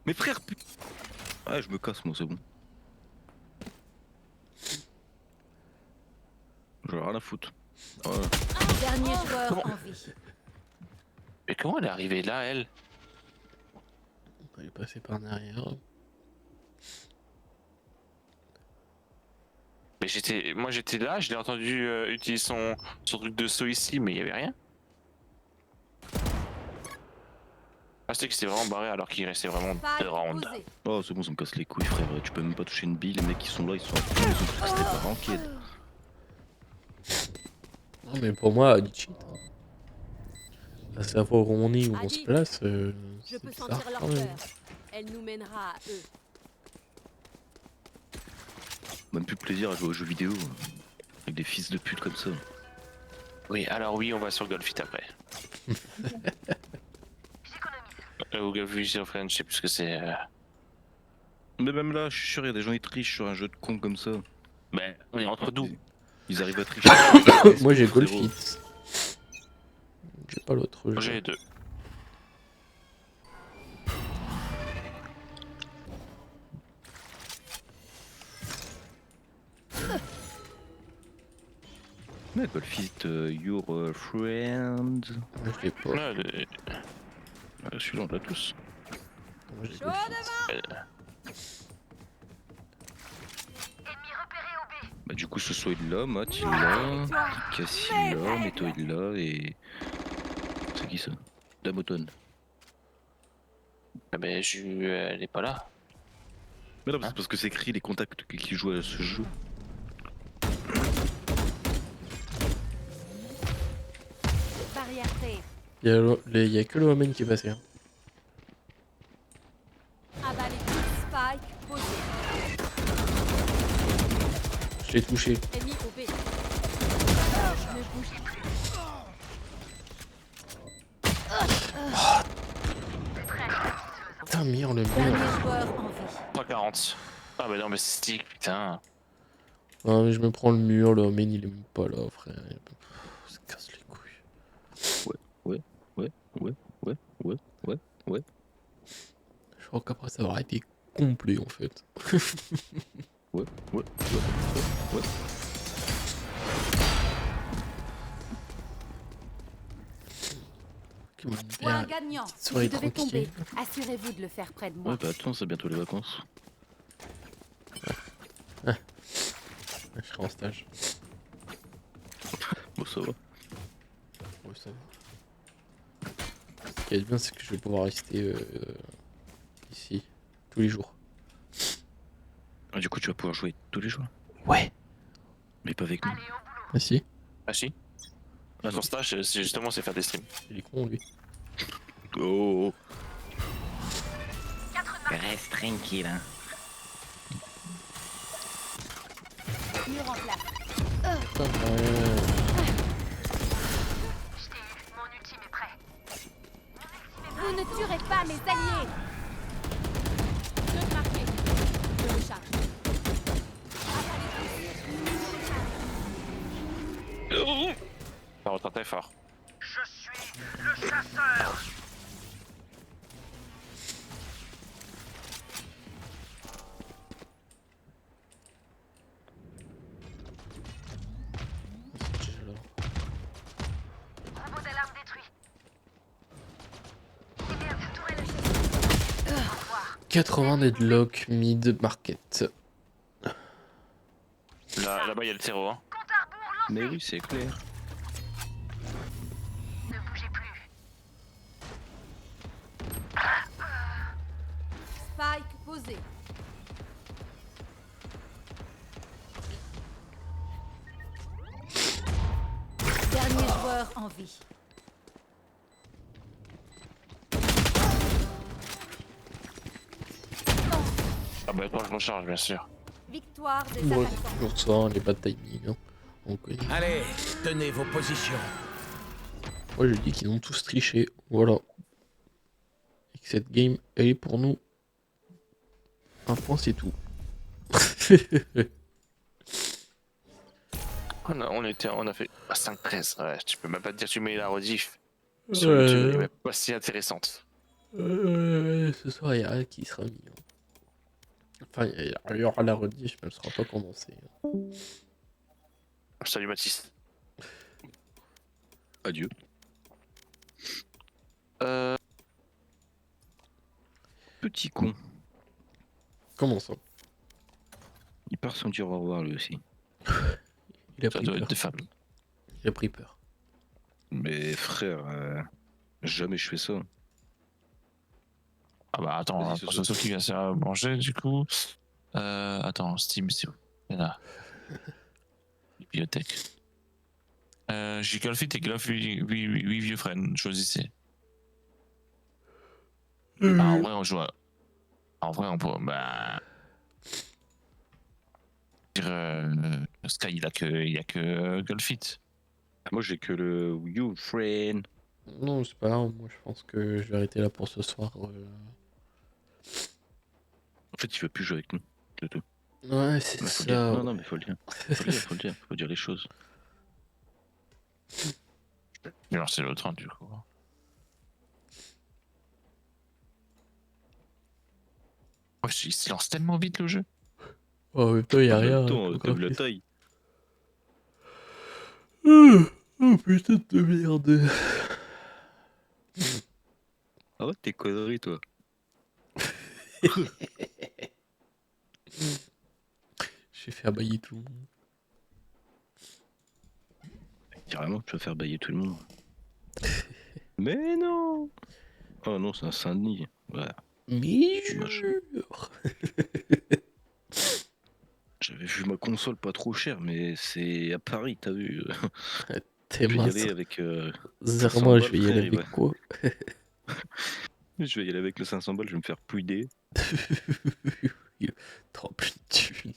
Mais frère, ah, je me casse, moi, c'est bon. J'en ai rien à foutre. Voilà. Dernier joueur en vie. Mais comment elle est arrivée là, elle? Il est passé par derrière. Mais moi j'étais là, je l'ai entendu utiliser son truc de saut ici, mais il y avait rien. Ah, c'était qu'il s'est vraiment barré alors qu'il restait vraiment Spike 2 rounds. posé. Oh, c'est bon, ça me casse les couilles, frère. Tu peux même pas toucher une bille, les mecs qui sont là, ils sont à fond, ils ont cru que c'était pas ranked. Non, mais pour moi, du cheat. Hein. À savoir où on est, où on se place, Je c'est peux bizarre sentir leur quand même. peur. Elle nous mènera à eux. Même plus de plaisir à jouer aux jeux vidéo avec des fils de pute comme ça. Oui, alors oui, on va sur Golfit après. Ou Golfit of Friends, je sais plus ce que c'est. Mais même là, je suis sûr, il y a des gens qui trichent sur un jeu de con comme ça. Mais on est entre nous. Ils arrivent à tricher. Moi j'ai frérot. Golfit. J'ai pas l'autre Moi, jeu. j'ai les deux. Mais Golfit, your friend. Moi je l'ai pas. Ouais, Celui-là, on l'a tous. Moi j'ai Chaud Golfit. Bah, du coup, ce soit il là, Matt il là, Cassie il là, Meto il là et. C'est qui ça? Damotone. Ah, mais elle est pas là. Mais non, c'est parce que c'est écrit les contacts qui jouent à ce jeu. Barrière terre. Il y a que le Omen qui est passé. Hein. Abalez tous. Spike posé. Je l'ai touché. Ennemi au B. Ne bouge pas. Putain, mire le mur. Dernier joueur en vie. 340. Ah, bah non, mais c'est stick, putain. Ah, mais je me prends le mur, le Omen il est même pas là, frère. Ça casse les couilles. Ouais. Je crois qu'après ça aura été complet en fait. Ouais. Qui m'ont Point bien- gagnant. petite Si soirée vous devez tranquille. tomber, assurez-vous de le faire près de moi. Ouais, bah attends, c'est bientôt les vacances. Je serai en stage. ça va. Ouais, ça va. Ce qui est bien, c'est que je vais pouvoir rester ici tous les jours. Ah, du coup, tu vas pouvoir jouer tous les jours. Ouais. Mais pas avec nous. Ah si, Ah si. Son stage, c'est justement c'est faire des streams. il est con lui. Oh. Reste tranquille, hein. Mur en place. Putain, Vous ne tuerez pas mes alliés. Deux marqués. Je le charge. Ça retentait fort. c'est déjà là. 80 deadlock mid market. Là-bas, il y a le terreau. Hein. Mais oui, c'est clair. Spike posé. Dernier joueur en vie. Ah bah attends, je recharge, bien sûr. Victoire des Ouais, attaquants. c'est toujours ça, hein, les bad timing. Hein. On connaît. Allez, tenez vos positions. Moi je dis qu'ils ont tous triché. Voilà. Et que cette game, elle est pour nous. Un point, c'est tout. On a fait 5-13. Ouais, tu peux même pas te dire tu mets la rediff. Sur YouTube, elle est même pas si intéressante. Ce soir, il n'y a rien qui sera mis. Hein. Enfin, il y aura la rediff, mais elle sera pas commencée. Hein. Salut Mathis. Adieu. Petit con. Comment ça? Il part sans dire au revoir lui aussi. Il a Ça pris doit peur. être de famille. Il a pris peur. Mais frère, jamais je fais ça. Ah bah attends, Vas-y, hein, Soso. pour Soso qui vient se faire manger du coup. Attends, Steam, c'est où? Il y en a. Bibliothèque. J'ai Golfit et Golf 8 vieux friends, choisissez. Bah, en vrai, on joue à... En vrai, on peut... Bah... dire, Sky, il a que Golfit. Moi j'ai que le You Friend. Non, c'est pas grave. Moi, je pense que je vais arrêter là pour ce soir. En fait, il veut plus jouer avec nous. C'est tout. Ouais, c'est Mais faut ça. le dire. Non, ouais. non, mais faut le dire. Faut le dire, faut le dire. Faut dire les choses. Et alors, c'est l'autre, hein, du coup. Oh, il se lance tellement vite le jeu. Oh, en même temps, il n'y a rien. Attends, hein, comme la graphisme. taille. Oh putain de merde. Ah ouais, t'es conneries, toi. J'ai fait abailler tout le monde. Carrément, tu vas faire bailler tout le monde. Mais non. Oh non, c'est un Saint-Denis. Ouais. Mais Dommage. jure. J'avais vu ma console pas trop chère, mais c'est à Paris, t'as vu. T'es Je vais y mince. aller avec. Zéro, 500 je vais y balles, aller frère, avec quoi? Je vais y aller avec le 500 balles, je vais me faire pouider. Trop plus de thunes.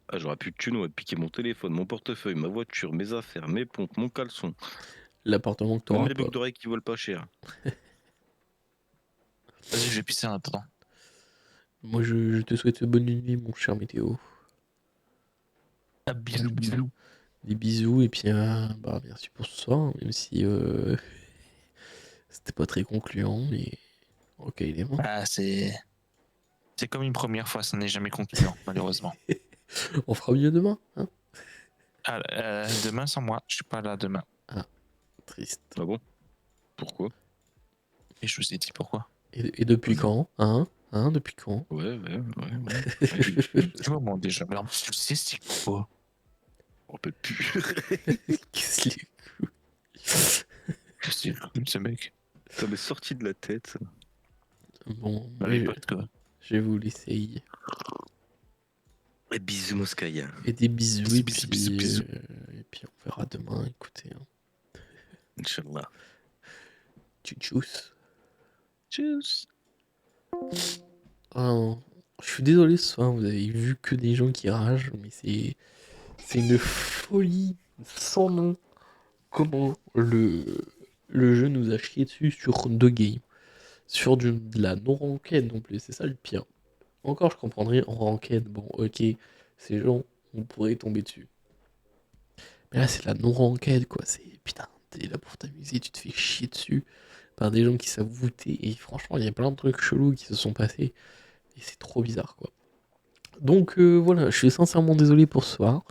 Ah, j'aurais plus de thunes, on va piquer mon téléphone, mon portefeuille, ma voiture, mes affaires, mes pompes, mon caleçon. L'appartement que Même t'auras les pas. boucles d'oreilles qui volent pas cher. Vas-y, je vais pisser en attendant. Moi, je te souhaite bonne nuit, mon cher Météo. Ah, bisous, bisous. Des bisous et puis bah merci pour ce soir, même si c'était pas très concluant, mais ok, il est mort. Ah, c'est comme une première fois, ça n'est jamais concluant, malheureusement. On fera mieux demain, hein? Ah, demain sans moi, je suis pas là demain. Triste. Ah bon? Pourquoi? Et je vous ai dit pourquoi. Et depuis quand? Hein? Depuis quand? Ouais. Du moment déjà, mais en plus, tu sais, c'est quoi? On peut plus. Qu'est-ce les C'est ce mec. Ça m'est sorti de la tête. Bon, Allez, pote, quoi. je vais vous laisser y. Et bisous, Moscaïa. Et des bisous, Bisous, et bisous, puis, bisous, bisous. et puis on verra demain, écoutez. Hein. Inch'Allah. Tchuss. Tchuss. Ah non, je suis désolé ce soir, vous avez vu que des gens qui ragent, mais c'est une folie sans nom. Comment le jeu nous a chié dessus sur 2 games. Sur de la non-ranked non plus, c'est ça le pire. Encore je comprendrais en ranked, bon ok, ces gens, on pourrait tomber dessus. Mais là c'est la non-ranked quoi, c'est putain, t'es là pour t'amuser, tu te fais chier dessus par des gens qui savent voûter, et franchement il y a plein de trucs chelous qui se sont passés, et c'est trop bizarre quoi. Donc voilà, je suis sincèrement désolé pour ce soir.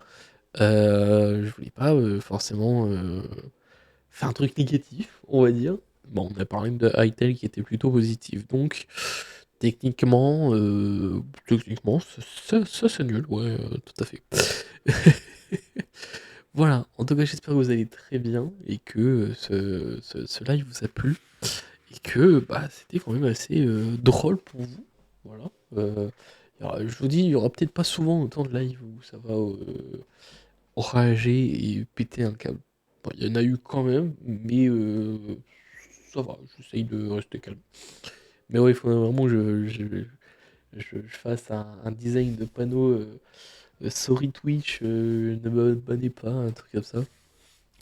Je voulais pas forcément faire un truc négatif, on va dire. Bon, on a parlé de Hytale qui était plutôt positif, donc techniquement, ça c'est nul, ouais, tout à fait. Voilà, en tout cas j'espère que vous allez très bien et que ce live vous a plu et que bah, c'était quand même assez drôle pour vous. Voilà. Je vous dis, il y aura peut-être pas souvent autant de live où ça va rager et péter un câble. Bon, il y en a eu quand même, mais ça va, j'essaye de rester calme. Mais ouais, il faudrait vraiment que je fasse un design de panneau sorry Twitch, ne m'abonnez pas, un truc comme ça.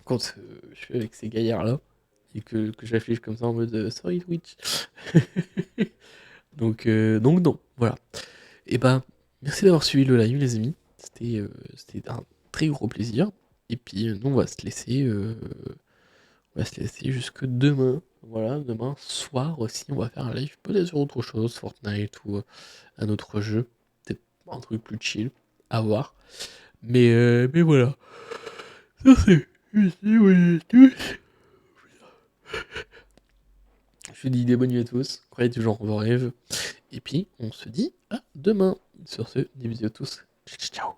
Quand je suis avec ces gaillards-là, et que j'affiche comme ça en mode sorry Twitch. donc non, voilà. Et bah, merci d'avoir suivi le live, les amis. C'était un très gros plaisir. Et puis, nous, on va se laisser jusque demain. Voilà, demain soir aussi, on va faire un live peut-être sur autre chose, Fortnite ou un autre jeu. Peut-être un truc plus chill, à voir. Mais voilà. Ça c'est. Je vous dis des bonnes nuits à tous. Croyez toujours en vos rêves. Et puis, on se dit à demain. Sur ce, des bisous à tous. Ciao.